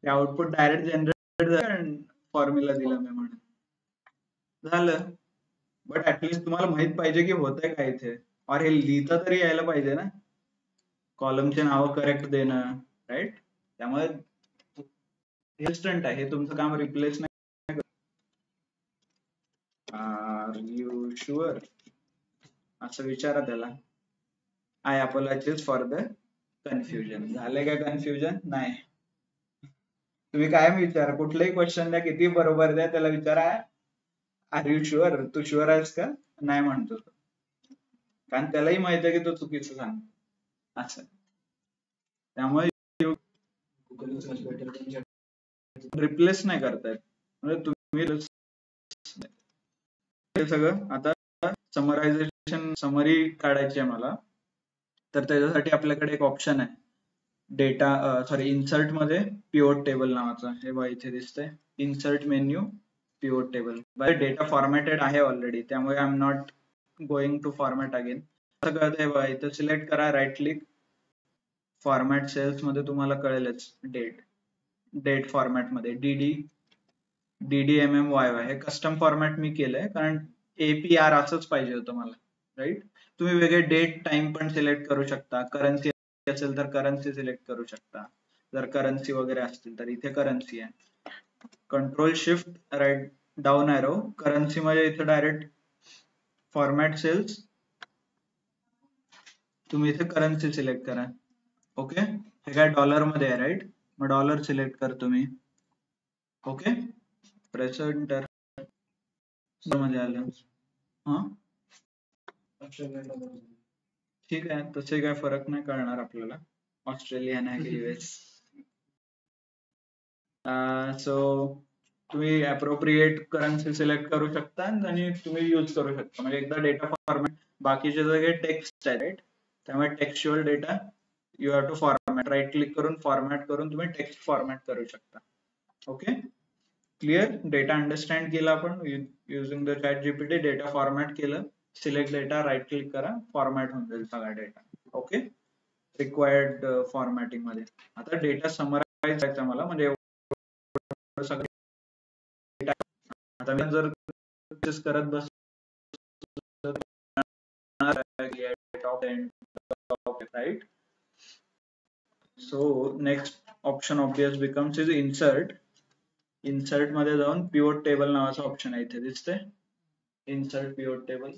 ते आउटपुट डायरेक्ट जनरेट, फॉर्म्युला दिला मी म्हणून झालं. बट ऍटलीस्ट तुम्हाला माहित पाहिजे की होतंय काय इथे, और हे लिहिता तरी यायला पाहिजे ना, कॉलमचे नाव करेक्ट देणं, राईट. त्यामुळे आहे, हे तुमचं काम रिप्लेस नाही. आर यू शुअर असं विचारा त्याला. I apologies for the confusion. झाले का कन्फ्युजन? नाही. तुम्ही कायम विचारा, कुठलाही क्वेश्चन द्या, किती बरोबर द्या, त्याला विचारा आर यू शुअर, तू शुअर आहेस का? नाही म्हणतो तो, कारण त्यालाही माहिती आहे की तो चुकीचं सांगतो असं. त्यामुळे रिप्लेस नाही करतायत, म्हणजे तुम्ही हे सगळं. आता समरायझेशन समरी काढायची आहे मला, तर त्याच्यासाठी आपल्याकडे एक ऑप्शन आहे डेटा इन्सर्ट मध्ये पिव्होट टेबल नावाचं. हे बघा इथे दिसतंय, insert menu pivot table. Data formatted आहे ऑलरेडी, त्यामुळे I am not going to format again. कसं कळतंय बघा, इथं सिलेक्ट करा, राईट क्लिक, फॉर्मॅट सेल्स मध्ये तुम्हाला कळेलच, डेट फॉर्मॅट मध्ये DDMMYY हे कस्टम फॉर्मॅट मी केलंय, कारण APR असंच पाहिजे होतं मला, राईट. तुम्ही वेगळे डेट टाइम पण सिलेक्ट करू शकता, करन्सी असेल तर करन्सी सिलेक्ट करू शकता, जर करन्सी वगैरे असतील तर इथे करन्सी आहे. Control shift right down arrow, currency मध्ये इथे डायरेक्ट फॉर्मॅट सेल्स, तुम्ही इथे करन्सी सिलेक्ट करा. ओके, हे काय डॉलर मध्ये आहे, राईट, मग डॉलर सिलेक्ट करतो मी. ओके, प्रेस एंटर मध्ये आलं. हा ठीक आहे, तसे काय फरक नाही कळणार आपल्याला, ऑस्ट्रेलिया नाही US. सो तुम्ही अप्रोप्रिएट करन्सी सिलेक्ट करू शकता आणि तुम्ही यूज करू शकता. म्हणजे एकदा डेटा फॉर्मॅट, बाकीचे सगळे टेक्स्ट आहे, राईट, त्यामुळे textual data you have to format, right click करून फॉर्मॅट करून तुम्ही टेक्स्ट फॉर्मॅट करू शकता. Okay, clear. डेटा अंडरस्टँड केला आपण using the ChatGPT, data format केलं, सिलेक्ट डेटा, राईट क्लिक करा, फॉर्मॅट होऊन जाईल सगळा डेटा. ओके, रिक्वायर्ड फॉर्मॅटिंग मध्ये. आता डेटा समराइज करायचा मला, म्हणजे सगळं डेटा. आता मी जर करत बस, right. So next option obvious becomes is insert. Insert मध्ये जाऊन पिव्होट टेबल नावाचा ऑप्शन आहे, इथे दिसते, इन्सर्ट पिव्होट टेबल,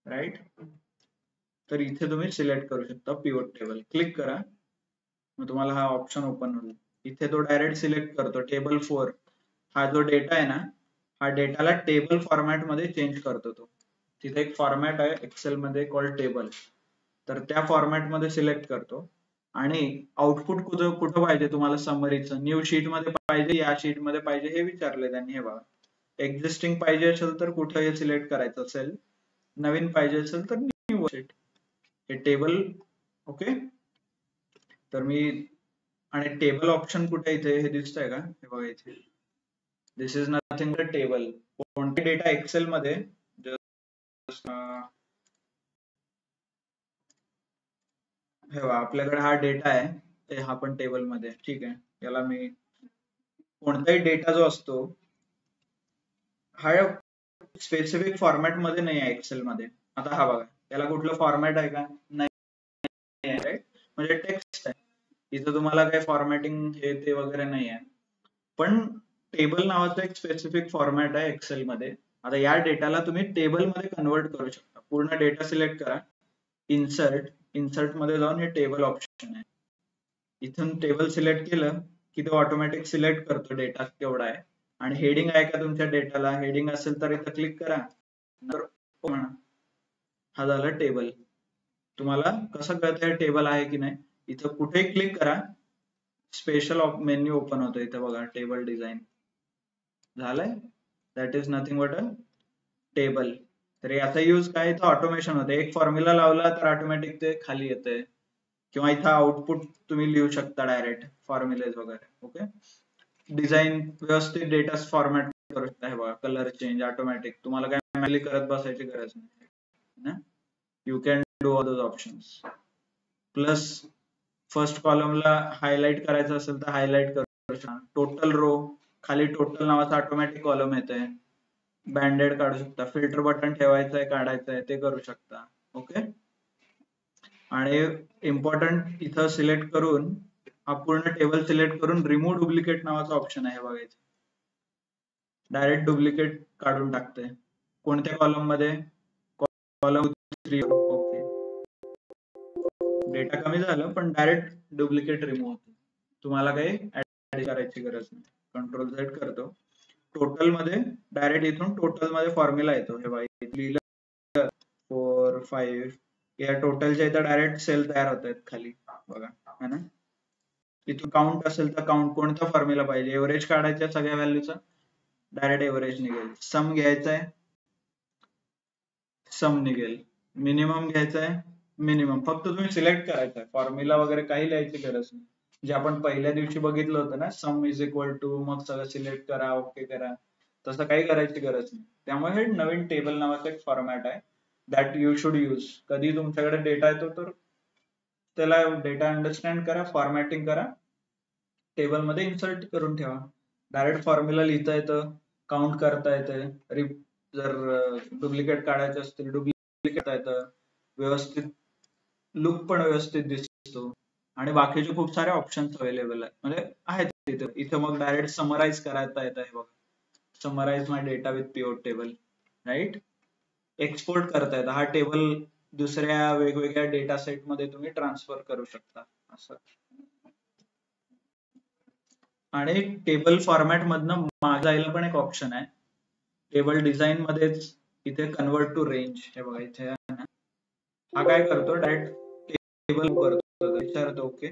राईट. तर इथे तुम्ही सिलेक्ट करू शकता पिव्होट टेबल, क्लिक करा, मग तुम्हाला हा ऑप्शन ओपन होईल. इथे तो डायरेक्ट सिलेक्ट करतो टेबल 4. हा जो डेटा आहे ना, हा डेटाला टेबल फॉर्मॅट मध्ये चेंज करतो तो. तिथे एक फॉर्मॅट आहे एक्सेल मध्ये कॉल्ड टेबल, तर त्या फॉर्मॅट मध्ये सिलेक्ट करतो. आणि आउटपुट कुठं पाहिजे तुम्हाला समरीचं, न्यू शीट मध्ये पाहिजे, या शीट मध्ये पाहिजे, हे विचारले त्यांनी. हे बघा, एक्झिस्टिंग पाहिजे असेल तर कुठं हे सिलेक्ट करायचं असेल, नवीन पाहिजे असेल तर न्यू शीट, हे टेबल. ओके, तर मी, आणि टेबल ऑप्शन कुठे इथे हे दिसतंय का, हे बघा इथे, दिस इज नथिंग बट टेबल. कोणते डेटा एक्सेल मध्ये, हे बघा आपल्याकडे हा डेटा आहे, हा पण टेबल मध्ये, ठीक आहे. याला मी, कोणताही डेटा जो असतो हा स्पेसिफिक फॉर्मॅट मध्ये नाही आहे एक्सेल मध्ये. आता हा बघा, याला कुठलं फॉर्मॅट आहे का, नाही आहे, राईट, म्हणजे टेक्स्ट आहे, इथं तुम्हाला काही फॉर्मॅटिंग हे ते वगैरे नाही आहे. पण टेबल नावाचा एक स्पेसिफिक फॉर्मॅट आहे एक्सेल मध्ये. आता या डेटाला तुम्ही टेबल मध्ये कन्वर्ट करू शकता. पूर्ण डेटा सिलेक्ट करा, इन्सर्ट मध्ये जाऊन हे टेबल ऑप्शन आहे, इथून टेबल सिलेक्ट केलं की तो ऑटोमॅटिक सिलेक्ट करतो डेटा केवढा आहे. आणि हेडिंग आहे का तुमच्या डेटाला, हेडिंग असेल तर इथं क्लिक करा, हा झाला टेबल. तुम्हाला कसं कळतं टेबल आहे की नाही, इथं कुठेही क्लिक करा, स्पेशल मेन्यू ओपन होतो, इथं बघा टेबल डिझाइन झालंय, that is nothing but a table. तर याचा यूज काय, इथं ऑटोमेशन होते, एक फॉर्म्युला लावला तर ऑटोमॅटिक ते खाली येते, किंवा इथं आउटपुट तुम्ही लिहू शकता डायरेक्ट फॉर्म्युलेज वगैरे. ओके, डिझाइन व्यवस्थित डेटा फॉर्मॅट करू शकता. हे बघा, कलर चेंज ऑटोमॅटिक, तुम्हाला काय मॅन्युअली करत बसायची गरज नाही. You can do all those options. Plus first कॉलमला highlight करायचं असेल तर हायलाइट करू शकता. टोटल रो खाली टोटल नावाचा ऑटोमॅटिक कॉलम येतोय, बँडेड काढू शकता, फिल्टर बटन ठेवायचं आहे काढायचं आहे ते करू शकता. ओके, आणि इम्पॉर्टंट इथं सिलेक्ट करून, हा पूर्ण टेबल सिलेक्ट करून रिमूव्ह डुप्लिकेट नावाचा ऑप्शन आहे बघायचं, डायरेक्ट डुप्लिकेट काढून टाकते. कोणत्या कॉलम मध्ये, कॉलम 3 ओके, डेटा कमी झालं पण डायरेक्ट डुप्लिकेट रिमूव्ह होतं. तुम्हाला काही ऍड करायची गरज नाही. कंट्रोल Z करतो. टोटल मध्ये डायरेक्ट इथून टोटल मध्ये फॉर्म्युला येतो. हे बघा लिहिलं 4 5 या टोटलच्या इथं डायरेक्ट सेल तयार होत आहेत खाली बघा, है ना. इथून काउंट असेल तर काउंट कोणता फॉर्म्युला पाहिजे, एव्हरेज काढायच्या सगळ्या व्हॅल्यूचा, डायरेक्ट एव्हरेज निघेल. सम घ्यायचा आहे, सम निघेल. मिनिमम घ्यायचा आहे, मिनिमम. फक्त तुम्ही सिलेक्ट करायचं आहे, फॉर्म्युला वगैरे काही लिहायची गरज नाही. जे आपण पहिल्या दिवशी बघितलं होतं ना, सम इज इक्वल टू, मग सगळं सिलेक्ट करा, ओके करा, तसं काही करायची गरज नाही. त्यामुळे हे नवीन टेबल नावाचं एक फॉर्मॅट आहे दॅट यू शुड यूज. कधी तुमच्याकडे डेटा येतो तर त्याला डेटा अंडरस्टँड करा, फॉर्मॅटिंग करा, टेबल मध्ये इन्सर्ट करून ठेवा. डायरेक्ट फॉर्म्युला लिहिता येतं, काउंट करता येतं, जर डुप्लिकेट काढायचे असतील डुप्लिकेट येतं, व्यवस्थित लुक पण व्यवस्थित दिसतो, आणि बाकीचे खूप सारे ऑप्शन्स अवेलेबल आहेत, म्हणजे आहेत तिथे. इथे मग डायरेक्ट समराइज करता येत आहे बघा, summarise my data with pivot table, right. Export करता येतं, हा टेबल दुसऱ्या वेगवेगळ्या डेटा सेट मध्ये तुम्ही ट्रान्सफर करू शकता असं. आणि टेबल फॉर्मॅट मधनं मागे जायला पण एक ऑप्शन आहे टेबल डिझाईन मध्येच, इथे कन्वर्ट टू रेंज. हे बघा इथे हा काय करतो, डायरेक्ट टेबल करतो, विचारतो ओके.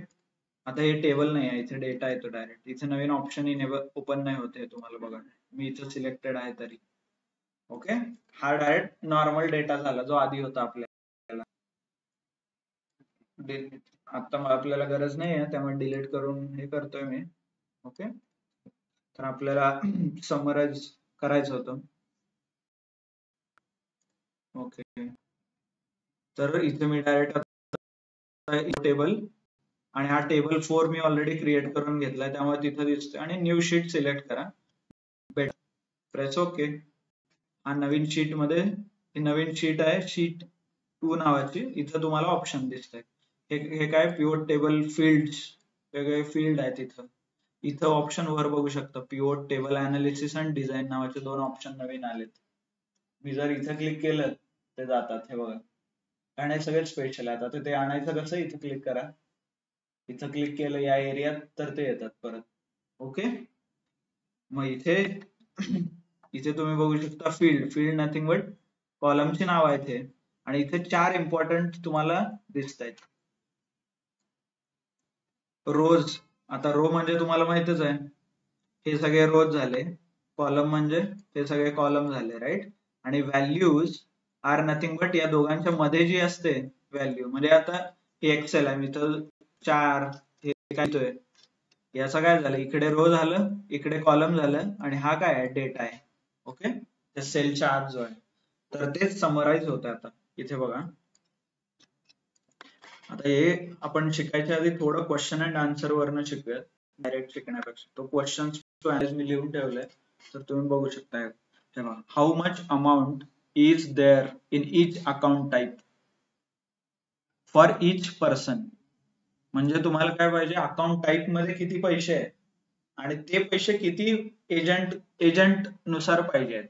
आता हे टेबल नाही आहे, इथे डेटा येतो डायरेक्ट. इथे नवीन ऑप्शन इनेबल ओपन नाही होते तुम्हाला बघा, मी इथे सिलेक्टेड आहे तरी. ओके, हा डायरेक्ट नॉर्मल डेटा झाला जो आधी होता आपल्याला. आता आपल्याला गरज नाही आहे त्यामुळे डिलीट करून हे करतोय मी. ओके, तर आपल्याला समराइज करायचं होतं. ओके, तर इथे मी डायरेक्ट टेबल, आणि हा टेबल 4 मी ऑलरेडी क्रिएट करून घेतलाय त्यामुळे तिथे दिसतोय. आणि न्यू शीट सिलेक्ट करा, प्रेस ओके. हा नवीन शीट मध्ये, ही नवीन शीट आहे शीट 2 नावाची. इथं तुम्हाला ऑप्शन दिसत आहे. हे काय पिव्होट टेबल फील्ड्स, वेगवेगळे फील्ड आहेत इथं. इथं ऑप्शन वर बघू शकता, पिव्होट टेबल अनालिसिस आणि डिझाईन नावाचे 2 ऑप्शन नवीन आलेत. मी जर इथं क्लिक केलं ते जातात, हे बघा. आणि सगळ्यात स्पेशल आहे, आता ते आणायचं कसं, इथं क्लिक करा, इथं क्लिक केलं या एरियात तर ते येतात परत. ओके, मग इथे तुम्ही बघू शकता फील्ड नथिंग बट कॉलमची नाव आहे इथे, आणि इथे 4 इम्पॉर्टंट तुम्हाला दिसत आहेत. रोज, आता रो म्हणजे तुम्हाला माहितच आहे, हे सगळे रोज झाले. कॉलम म्हणजे हे सगळे कॉलम झाले, राईट. आणि व्हॅल्यूज आर नथिंग बट या दोघांच्या मध्ये जी असते व्हॅल्यू, म्हणजे आता हे एक्सेल आहे, मी तर 4 हे काय, याचं काय झालं, इकडे रो झालं, इकडे कॉलम झालं, आणि हा काय आहे, डेटा आहे. ओके, त्या सेलच्या आत जो आहे, तर तेच समराइज होतं. आता इथे बघा, आता हे आपण शिकायच्या आधी थोडं क्वेश्चन अँड आन्सर वरनं शिकूयात, डायरेक्ट शिकण्यापेक्षा. तो क्वेश्चन मी लिहून ठेवलाय, तर तुम्ही बघू शकता. तेव्हा how much amount is there in each account type for each person. म्हणजे तुम्हाला काय पाहिजे, अकाउंट टाइप मध्ये किती पैसे आहेत आणि ते पैसे किती एजंट नुसार पाहिजे आहेत.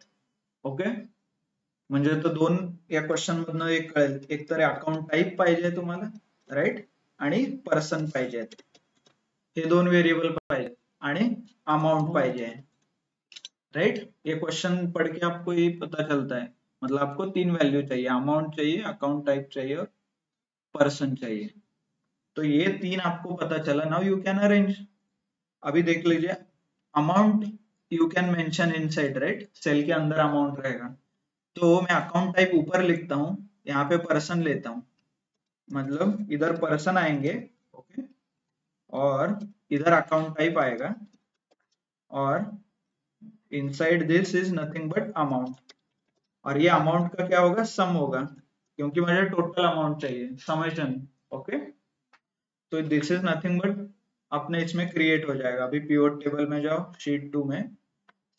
ओके, म्हणजे तो 2 या क्वेश्चन मधनं एक कळेल, एक तर अकाउंट टाइप पाहिजे तुम्हाला, राईट, आणि पर्सन पाहिजे, हे 2 व्हेरिएबल पाहिजे, आणि अमाउंट पाहिजे, राइट. ये क्वेश्चन पढ़ के आपको ये पता चलता है, मतलब आपको 3 वैल्यू चाहिए, अमाउंट चाहिए, अकाउंट टाइप चाहिए और पर्सन चाहिए. तो ये 3 आपको पता चला. Now you can arrange. अभी देख लीजिए, amount you can mention inside, right, cell के अंदर अमाउंट रहेगा. तो मैं अकाउंट टाइप ऊपर लिखता हूँ, यहाँ पे पर्सन लेता हूँ, मतलब इधर पर्सन आएंगे, ओके, और इधर अकाउंट टाइप आएगा, और inside this is nothing but amount. और ये अमाउंट का क्या होगा, सम होगा, क्योंकि मुझे टोटल अमाउंट चाहिए, समेशन. ओके, तो दिस इज नथिंग बट अपने इसमें क्रिएट हो जाएगा. अभी पिवोट टेबल में जाओ, शीट 2 में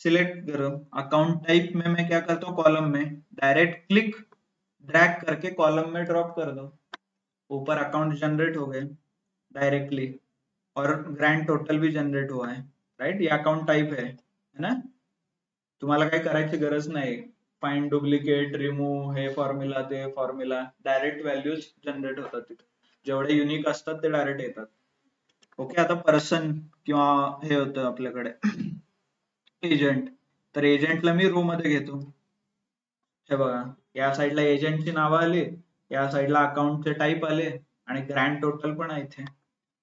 सिलेक्ट करो, अकाउंट टाइप में मैं क्या करता हूँ, कॉलम में डायरेक्ट क्लिक ड्रैग करके कॉलम में ड्रॉप कर दो. ऊपर अकाउंट जनरेट हो गए डायरेक्टली, और ग्रैंड टोटल भी जनरेट हुआ है, राइट. ये अकाउंट टाइप है ना, तुम्हाला काही करायची गरज नाही. फाइंड डुप्लिकेट, रिमूव्ह, हे फॉर्म्युला ते फॉर्म्युला, डायरेक्ट व्हॅल्यूज जनरेट होतात तिथे. जेवढे युनिक असतात ते डायरेक्ट येतात. ओके, आता पर्सन किंवा हे होतं आपल्याकडे एजंट. तर एजंटला मी रो मध्ये घेतो. हे बघा, या साईडला एजंटची नावं आली, या साईडला अकाउंटचे टाईप आले आणि ग्रँड टोटल पण आहे इथे.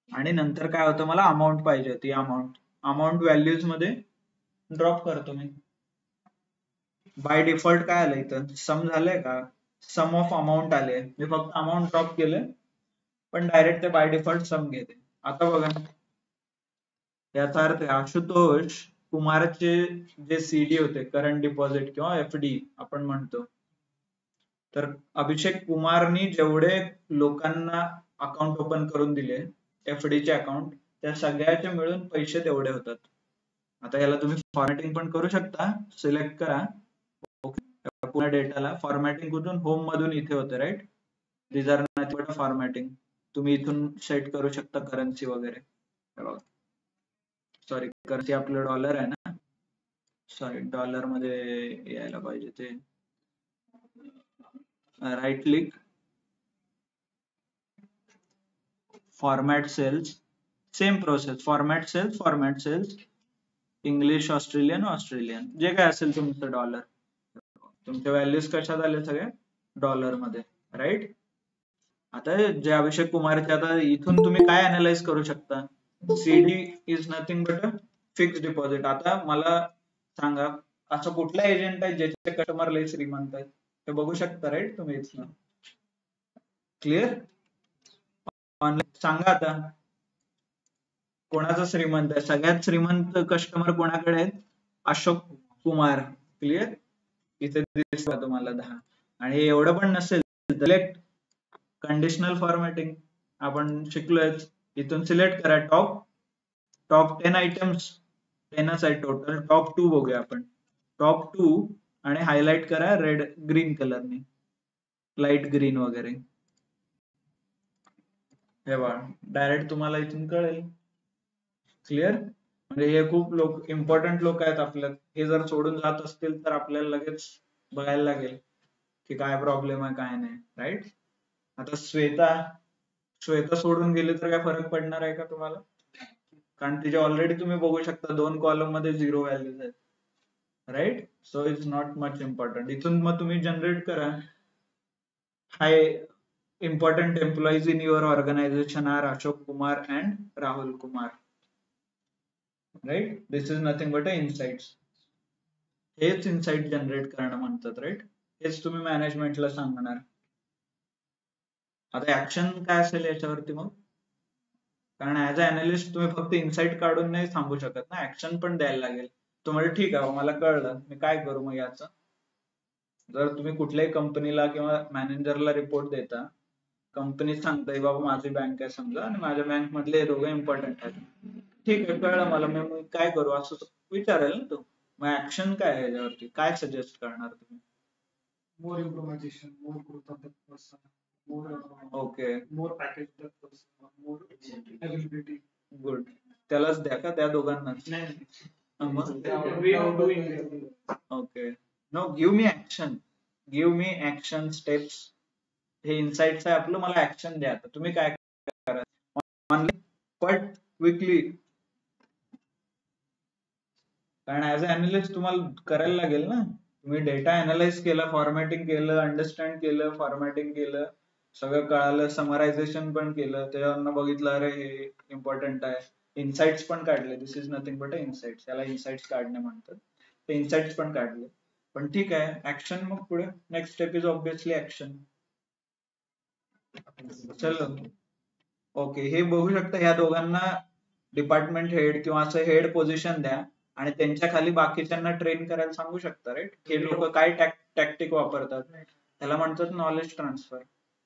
आणि नंतर काय होतं, मला अमाऊंट पाहिजे होती. अमाऊंट व्हॅल्यूज मध्ये ड्रॉप करतो मी. बाय डिफॉल्ट काय आलं इथं, सम झालंय का, सम ऑफ अमाऊंट आले. मी फक्त अमाऊंट ड्रॉप केले, पण डायरेक्ट ते बाय डिफॉल्ट सम घेते. आता बघा, याचा अर्थ आशुतोष कुमारचे जे सीडी होते, करंट डिपॉझिट किंवा एफडी आपण म्हणतो, तर अभिषेक कुमारनी जेवढे लोकांना अकाउंट ओपन करून दिले एफडीचे अकाउंट, त्या सगळ्याचे मिळून पैसे तेवढे होतात. आता याला तुम्ही फॉर्मॅटिंग पण करू शकता. सिलेक्ट करा पूर्ण डेटाला, फॉर्मॅटिंग कुठून, होम मधून इथे होते राईट. दिस आर नथिंग फॉर्मॅटिंग. तुम्ही इथून सेट करू शकता करन्सी वगैरे. सॉरी, करन्सी आपलं डॉलर आहे ना, सॉरी डॉलर मध्ये यायला पाहिजे ते. Right click, format cells, same process, format cells, English, Australian, जे काय असेल तुमचं डॉलर. तुमचे व्हॅल्यूज कशात आले, सगळे डॉलर मध्ये राईट. आता जे अभिषेक कुमारचे, आता इथून तुम्ही काय अनालाइज करू शकता, CD is nothing but a fix deposit. आता मला सांगा, असं कुठला एजंट आहे ज्याचे कस्टमर लय श्रीमंत आहेत, हे बघू शकता राईट तुम्ही इथनं. क्लिअर, सांगा आता कोणाचा श्रीमंत आहे. सगळ्यात श्रीमंत कस्टमर कोणाकडे आहेत, अशोक कुमार. क्लिअर, इथे दिसतं तुम्हाला 10. आणि एवढं पण नसेल, सिलेक्ट कंडिशनल फॉर्मॅटिंग आपण शिकलोय. इथून सिलेक्ट करा टॉप 10 आयटम्स, 10च आहे टोटल. टॉप 2 बघूया आपण, टॉप 2, आणि हायलाइट करा रेड ग्रीन कलरने, लाईट ग्रीन वगैरे. हे बघा, डायरेक्ट तुम्हाला इथून कळेल. क्लिअर, म्हणजे हे खूप इम्पॉर्टंट लोक आहेत आपल्यात. हे जर सोडून जात असतील तर आपल्याला लगेच बघायला लागेल की काय प्रॉब्लेम आहे काय नाही राईट. आता श्वेता सोडून गेली तर काय फरक पडणार आहे का तुम्हाला, कारण तिचे ऑलरेडी तुम्ही बघू शकता 2 कॉलम मध्ये 0 व्हॅल्यूज आहेत right. So it's not much important. इथून मग तुम्ही जनरेट करा, high important employees in your organization are Ashok Kumar and Rahul Kumar, right? This is nothing but a insights. हेच इनसाइट जनरेट करणं म्हणतात राईट. हेच तुम्ही मॅनेजमेंटला सांगणार. आता ऍक्शन काय असेल याच्यावरती मग, कारण ऍज अ अनालिस्ट तुम्ही फक्त इनसाइट काढून नाही थांबू शकत ना, ऍक्शन पण द्यायला लागेल. तुम्हाला ठीक आहे मला कळलं, मी काय करू मग याचं. जर तुम्ही कुठल्याही कंपनीला किंवा मॅनेजरला रिपोर्ट देता, कंपनी सांगताय बाबा माझी बँक आहे समजा, आणि माझ्या बँक मधले हे दोघं इम्पॉर्टंट आहेत, ठीक आहे कळलं मला, मी काय करू असं विचारेल ना तो. मग ऍक्शन काय आहे याच्यावरती, काय सजेस्ट करणार तुम्ही. more implementation, more growth of that person, okay, more package of that person, more availability. Good. त्यालाच द्या का, त्या दोघांनाच. We are doing it. Okay, no, give me action steps. हे इनसाइट्स आहे आपलं, मला ऍक्शन द्या. आता तुम्ही काय करा, बट क्विकली, कारण ऍज अ अनालिस्ट तुम्हाला करायला लागेल ना. तुम्ही डेटा अनालाइज केला, फॉर्मॅटिंग केलं, अंडरस्टँड केलं, फॉर्मॅटिंग केलं, सगळं कळालं, समरायझेशन पण केलं, त्याच्यावरनं बघितलं अरे हे इम्पॉर्टंट आहे, इनसाइट्स पण काढले. दिस इज नथिंग बट इनसाइट्स, त्याला इनसाइट्स काढणे म्हणतात. ते इनसाइट्स पण काढले, पण ठीक आहे. ऍक्शन मग पुढे, next step is obviously action. चलो, ओके, हे बघू शकता. ह्या दोघांना डिपार्टमेंट हेड किंवा असं हेड पोझिशन द्या, आणि त्यांच्या खाली बाकीच्यांना ट्रेन करायला सांगू शकता राईट. हे लोक काय टॅक्टिक वापरतात, त्याला म्हणतात knowledge transfer.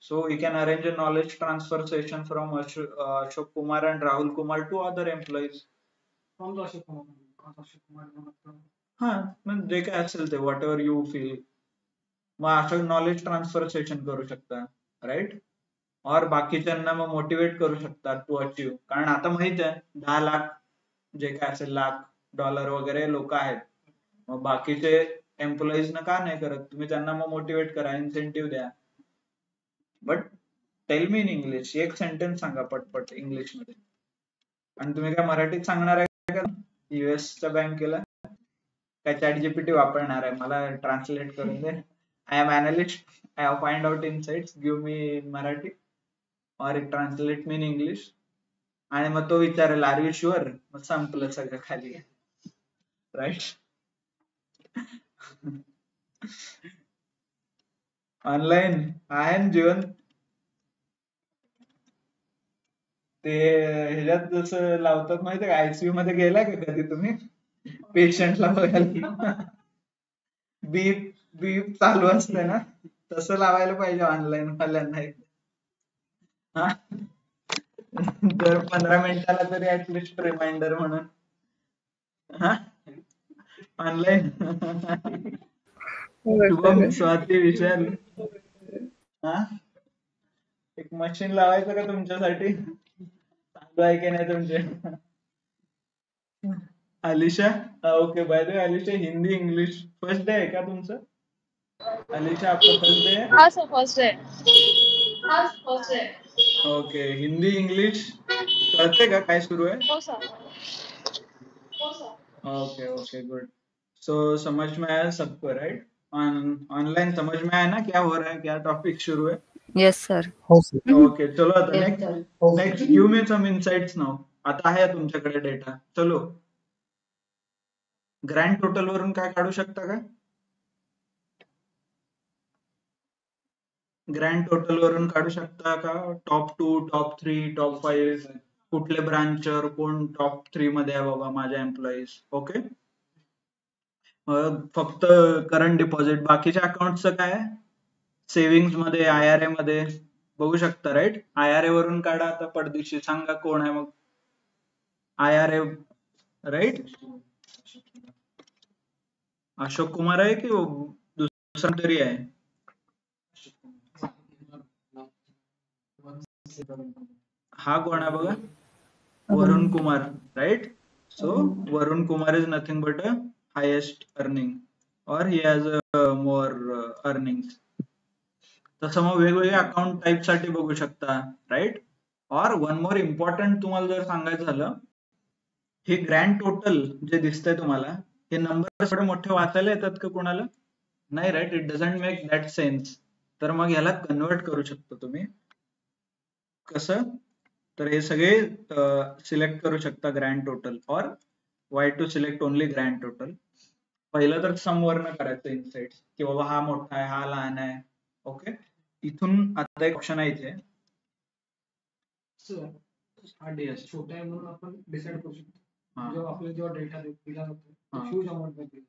So you can arrange a knowledge transfer session from Ashok Kumar and Rahul Kumar to other employees. हा, म्हणजे जे काय असेल ते, व्हॉट एव्हर यू फील. मग असं नॉलेज ट्रान्सफर सेशन करू शकता राईट. और बाकीच्यांना मग मोटिवेट करू शकतात टू अचीव. कारण आता माहित आहे 10 लाख जे काय असेल लाख डॉलर वगैरे लोक आहेत, मग बाकीचे एम्प्लॉईज ना का नाही करत? तुम्ही त्यांना मग मोटिवेट करा, इन्सेंटिव्ह द्या. But tell me in English, एक सेंटेन्स सांगा पटपट इंग्लिश मध्ये. आणि तुम्ही काय मराठीत सांगणार आहे का युएसच्या बँकेला? काय चॅट जीपीटी वापरणार आहे? मला ट्रान्सलेट करून दे. I am analyst, I have find out insights, give me in Marathi और ट्रान्सलेट मी इन इंग्लिश. आणि मग तो विचारेल आर यू शुअर, मग संपलं सगळं खाली, राईट? ऑनलाईन आहे ना जीवन. ते ह्याच्यात जसं लावतात माहितीये का, आयसीयू मध्ये गेलाय का कधी तुम्ही पेशंटला बघायला? बीप बीप चालू असते ना, तसं लावायला पाहिजे ऑनलाईन वाल्यांना. हा, दर 15 मिनिटाला तरी ऍटलिस्ट रिमाइंडर म्हणून. हा, ऑनलाईन. शुभम, स्वाती, विशाल, हा, एक मशीन लावायचं का तुमच्यासाठी? चालू आहे की नाही तुमचे? Alisha, okay. By the way Alisha, Hindi English first day आहे का तुमचं? अलिशा, आपका फर्स्ट डे है? हाँ सर फर्स्ट है। ओके. हिंदी इंग्लिश कळते का काय सुरू आहे? हो sir. Okay okay, good. So समझ में आया सबको, राइट? ऑनलाइन समझ में आया ना क्या हो रहा है, क्या टॉपिक शुरू है? Yes, sir. ओके, चलो आता next give me some insights now. आता आहे तुमच्याकडे डेटा, चलो. ग्रँड टोटल वरून काय काढू शकता का? ग्रँड टोटल वरून काढू शकता का? टॉप 2, टॉप 3, टॉप 5, कुठले ब्रांचर, कोण टॉप 3 मध्ये आहे बाबा माझ्या एम्प्लॉईज. ओके. फक्त करंट डिपॉझिट, बाकीच्या अकाउंटचं काय? सेव्हिंग्स मध्ये, IRA मध्ये बघू शकता, राईट? IRA वरून काढा आता पडदिशी, सांगा कोण आहे मग IRA, राईट? अशोक कुमार आहे की दुसरा तरी आहे? हा कोण आहे बघा? Varun Kumar, right? So Varun Kumar is nothing but a highest earning, और ही हॅज मोर अर्निंग्स. तसं मग वेगवेगळ्या अकाउंट टाईप साठी बघू शकता, राईट? और वन मोर इम्पॉर्टंट तुम्हाला जर सांगायचं झालं, हे ग्रँड टोटल जे दिसतंय तुम्हाला, हे नंबर थोडे मोठे वाचायला येतात का कोणाला? नाही, right? It doesn't make that sense. तर मग ह्याला कन्वर्ट करू शकता तुम्ही. कसं? तर हे सगळे सिलेक्ट करू शकता ग्रँड टोटल, और why to select only grand total. पहिलं तर सम वरनं करायचं इनसाइट्स, की बाबा हा मोठा आहे, हा लहान आहे. ओके. इथून आता एक ऑप्शन आहे इथे. छोटा आहे म्हणून आपण डिसाइड करू शकतो. जेव्हा आपल्याला जेव्हा डेटा दिला जातो ह्यूज अमाऊंट मध्ये,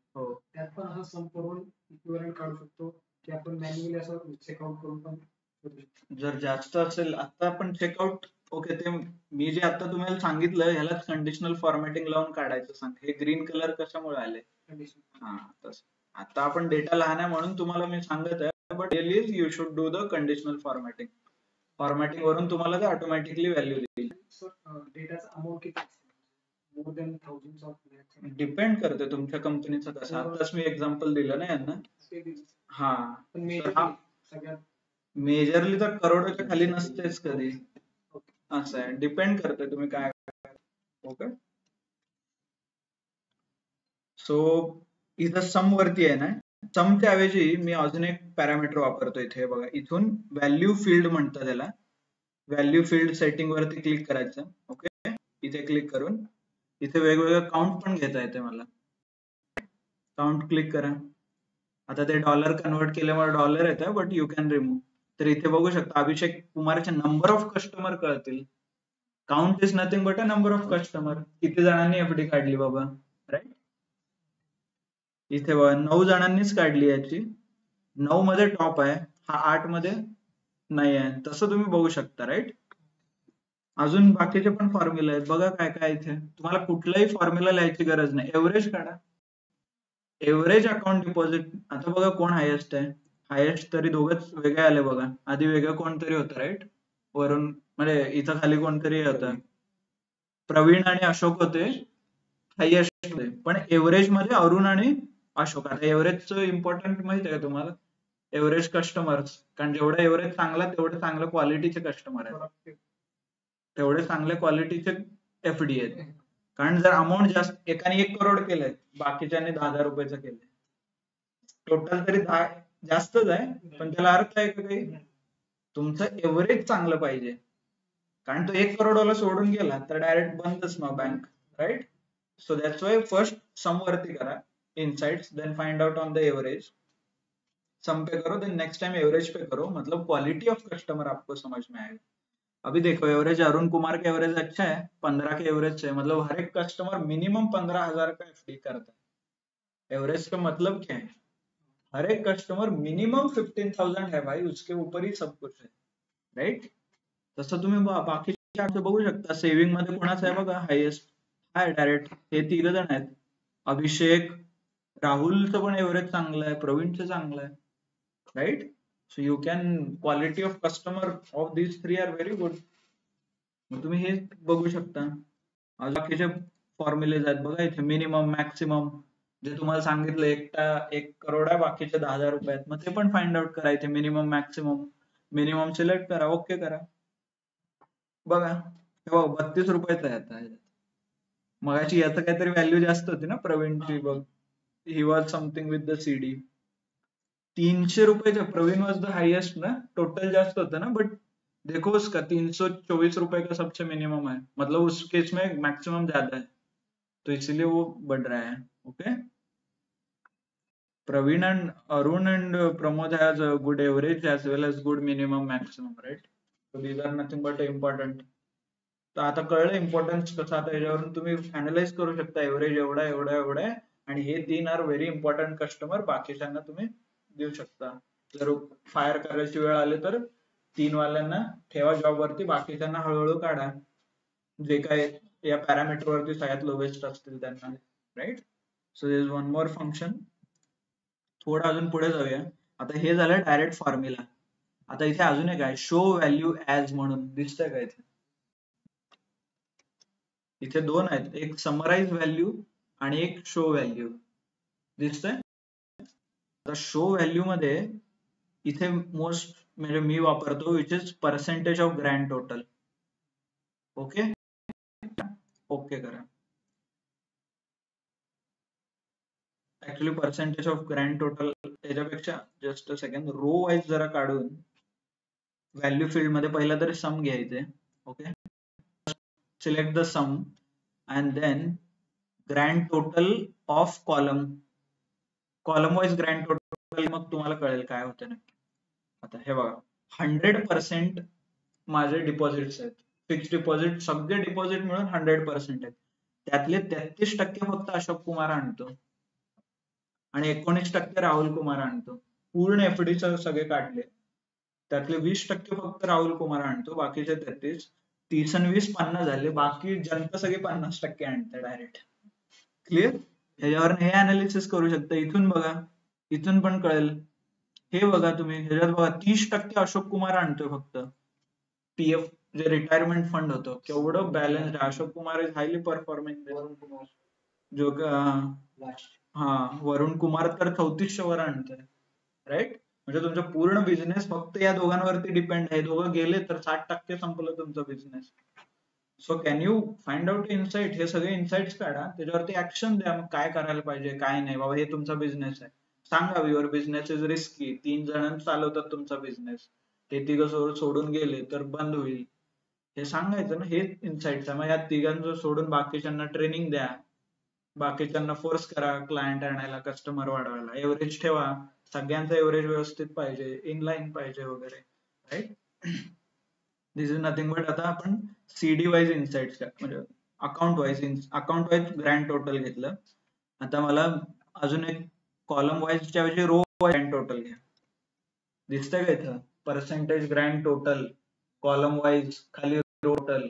त्यात पण असं सम करून इक्विव्हॅलंट काढू शकतो, की आपण मॅन्युअली असं चेकआउट करून पण करू शकतो. जर जास्त असेल, आता आपण चेकआउट, ओके, ते मी जे आता तुम्हाला सांगितलं ह्यालाच कंडिशनल फॉर्मॅटिंग लावून काढायचं सांग. हे ग्रीन कलर कशामुळे आले? हा, तसं. आता आपण डेटा लहान आहे म्हणून तुम्हाला मी सांगत आहे, but really you should do the conditional formatting. Formatting वरून तुम्हाला ते ऑटोमॅटिकली व्हॅल्यू देईल. डेटाचा अमाऊंट किती असतो? More than thousands of lakhs? Depend करते तुमच्या कंपनीचं कसं. आताच मी एक्झाम्पल दिलं ना यांना. हा, सगळ्यात मेजरली तर करोडच्या खाली नसतेच कधी, असं आहे. डिपेंड करते तुम्ही काय. ओके. सो इथं सम वरती आहे ना, समच्या ऐवजी मी अजून एक पॅरामीटर वापरतो इथे बघा. इथून व्हॅल्यू फील्ड म्हणतात त्याला. व्हॅल्यू फील्ड सेटिंग वरती क्लिक करायचं. ओके. इथे क्लिक करून इथे वेगवेगळं काउंट पण घेता येते मला. काउंट क्लिक करा. आता ते डॉलर कन्वर्ट केल्यामुळे डॉलर येतं, बट यू कॅन रिमूव्ह. तर इथे बघू शकता अभिषेक कुमारचे नंबर ऑफ कस्टमर कळतील. Count is nothing but a number of customer. किती जणांनी एफडी काढली बाबा, राईट? इथे बघा 9 जणांनीच काढली याची. 9 मध्ये टॉप आहे, हा 8 मध्ये नाही आहे. तसं तुम्ही बघू शकता, राईट? अजून बाकीचे पण फॉर्म्युला आहेत बघा काय काय. इथे तुम्हाला कुठलाही फॉर्म्युला लिहायची गरज नाही. एव्हरेज काढा. Average account deposit. आता बघा कोण हायेस्ट आहे. हायेस्ट तरी दोघच वेगळे आले बघा. आधी वेगळं कोणतरी होतं, राईट? वरून म्हणजे इथं खाली कोणतरी होतं. प्रवीण आणि अशोक होते हायेस्ट मध्ये, पण एव्हरेज मध्ये अरुण आणि अशोक. आता एव्हरेजचं इम्पॉर्टंट माहिती आहे का तुम्हाला? एव्हरेज कस्टमर्स, कारण जेवढा एव्हरेज चांगला तेवढे चांगल्या क्वालिटीचे कस्टमर आहेत, तेवढे चांगल्या क्वालिटीचे एफडी आहेत. कारण जर अमाऊंट जास्त, एकाने 1 करोड केलंय, बाकीच्याने 10,000 रुपयाचं केलंय, टोटल तरी जास्तच आहे, पण त्याला अर्थ आहे का काही? तुमचं एव्हरेज चांगलं पाहिजे, कारण तो 1 करोडवाला सोडून गेला तर डायरेक्ट बंदच ना bank, right? So that's why first sum वरती करा insights, then find out on the average, sum pay करो, then next time average pay करो, मतलब क्वालिटी ऑफ कस्टमर आपको समझ में आएगा. अभी देखो एवरेज अरुण कुमार का एवरेज अच्छा है, 15 के एवरेज है, मतलब हर एक कस्टमर मिनिमम 15,000 का एफडी करता है. एवरेज का मतलब क्या है? हर एक कस्टमर मिनिमम 15,000 है भाई, उसके ऊपर ही सब कुछ है, राइट? तसं तुम्ही बाकीच्या बघू शकता. सेव्हिंग मध्ये कोणाचं आहे बघा हायेस्ट, हाय डायरेक्ट हे 3 जण आहेत. अभिषेक, राहुलचं पण एव्हरेज चांगलं आहे, प्रवीणचं चांगलं आहे, right? So you can, quality of customer of this 3 are very good. मग तुम्ही हे बघू शकता. बाकीचे फॉर्म्युलेज आहेत बघा इथे, मिनिमम मॅक्सिमम, जे तुम्हाला सांगितलं 1 करोड आहे, बाकीचे 10,000 रुपये आहेत, मग ते पण फाइंड आउट करा इथे. मिनिमम मॅक्सिमम, मिनिमम सिलेक्ट करा, ओके करा. बघा 32 रुपयाचा आहे आता. मगाची याचं काहीतरी व्हॅल्यू जास्त होती ना प्रवीणची, बघ he was something with the CD. 300 रुपयाचा, प्रवीण वॉज द हाईएस्ट ना, टोटल जास्त होतं ना, बट देखो उसका 324 रुपए का सबसे मिनिमम है, मतलब उस केस में मैक्सिमम ज्यादा है, तो इसलिए वो बढ़ रहा है. Okay, Praveen and Arun and Pramod has a good average as well as good minimum maximum, right? So these are nothing but important. तर आता कळलं इम्पॉर्टन्स कसं. आता याच्यावरून तुम्ही अनालाइज करू शकता एव्हरेज एवढा एवढा एवढा आहे, आणि हे 3 आर व्हेरी इम्पॉर्टंट कस्टमर, बाकीच्यांना तुम्ही देऊ शकता. जर फायर करायची वेळ आली तर 3 वाल्यांना ठेवा जॉब वरती, बाकीच्यांना हळूहळू काढा, जे काय या पॅरामीटर वरती सगळ्यात लोवेस्ट असतील त्यांना, right? So there is one more function. थोडं अजून पुढे जाऊया. आता हे झालं डायरेक्ट फॉर्म्युला. आता इथे अजून एक आहे, शो व्हॅल्यू ऍज म्हणून, दिसतंय का इथे? इथे 2 आहेत, एक समराइज व्हॅल्यू आणि एक शो व्हॅल्यू, दिसतंय? आता शो व्हॅल्यू मध्ये इथे मोस्ट म्हणजे मी वापरतो which is percentage of grand total. Okay, okay करा. Actually percentage of grand total त्याच्यापेक्षा just a second, row wise जरा काढून व्हॅल्यू फील्ड मध्ये पहिला तरी सम घ्यायचे. Okay, select the sum and then grand total of column wise grand total, मग तुम्हाला कळेल काय होतं नक्की. आता हे बघा, 100% माझे डिपॉझिट्स आहेत, फिक्स डिपॉझिट सगळे डिपॉझिट मिळून 100% आहेत. त्यातले 33% फक्त अशोक कुमार आणतो आणि 19% राहुल कुमार आणतो. पूर्ण एफडी सगळे काढले, त्यातले 20% फक्त राहुल कुमार आणतो, बाकीचे 33, 30 आणि 20 50 झाले, बाकी जनता सगळे 50% आणते डायरेक्ट. क्लिअर? ह्याच्यावर हे अनालिसिस करू शकता. इथून बघा, इथून पण कळेल. हे बघा तुम्ही, ह्याच्यात बघा 30% अशोक कुमार आणतोय फक्त. पीएफ जे रिटायरमेंट फंड होतं, केवढं balance. Ashok Kumar is highly performing. जो वरुण कुमार तर 3400 वर आणतोय, राईट? म्हणजे तुमचा पूर्ण बिझनेस फक्त या दोघांवरती डिपेंड आहे. दोघं गेले तर 60% संपलं तुमचा business. So can you find out insight? हे सगळे इनसाइट्स काढा, त्याच्यावरती ऍक्शन द्या. मग काय करायला पाहिजे, काय नाही. बाबा हे तुमचा बिझनेस आहे, सांगा युअर बिझनेस इज रिस्की. 3 जण चालवतात तुमचा बिझनेस, ते 3 सोडून गेले तर बंद होईल, हे सांगायचं ना. हे इनसाइट्स आहे. मग या 3 सोडून बाकीच्यांना ट्रेनिंग द्या, बाकीच्यांना फोर्स करा क्लायंट आणायला, कस्टमर वाढवायला. एव्हरेज ठेवा, सगळ्यांचा एव्हरेज व्यवस्थित पाहिजे, इनलाईन पाहिजे वगैरे, right? This is nothing but, आता आपण सीडी वाईज इनसाइट्स म्हणजे अकाउंट वाईज ग्रँड टोटल घेतलं. आता मला अजून एक कॉलम वाईजच्या ऐवजी रो ग्रँड टोटल घ्या. दिसतंय का इथं? Percentage grand total, column wise, खाली टोटल,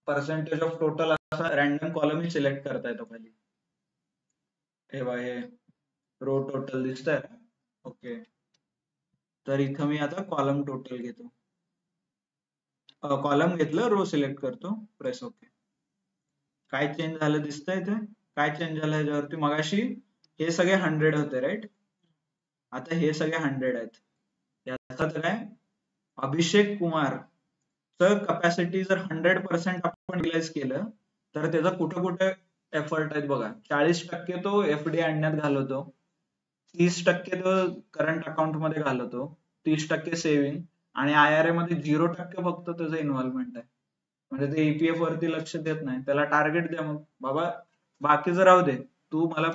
पर्सेंटेज ऑफ टोटल, असा रॅन्डम कॉलम सिलेक्ट करता येतो खाली. हे बघा, हे रो टोटल दिसतंय. ओके, तर इथं मी आता कॉलम टोटल घेतो. कॉलम घेतलं, रो सिलेक्ट करतो, प्रेस ओके. काय चेंज झालं दिसतंय इथे? काय चेंज झालं ह्याच्यावरती? मगाशी हे सगळे 100 होते राईट. आता हे सगळे 100 आहेत. याचा काय अभिषेक कुमार कॅपॅसिटी जर 100% आपण युटिलाइज केलं तर त्याचा कुठे कुठे एफर्ट आहेत बघा. 40% तो एफडी आणण्यात घालवतो, 30% तो करंट अकाउंट मध्ये घालवतो, 30% सेव्हिंग आणि IRA मध्ये 0% फक्त त्याचं इन्व्हॉल्वमेंट आहे. म्हणजे ते EPF वरती लक्ष देत नाही. त्याला टार्गेट द्या मग बाबा, बाकीचं राहू दे, तू मला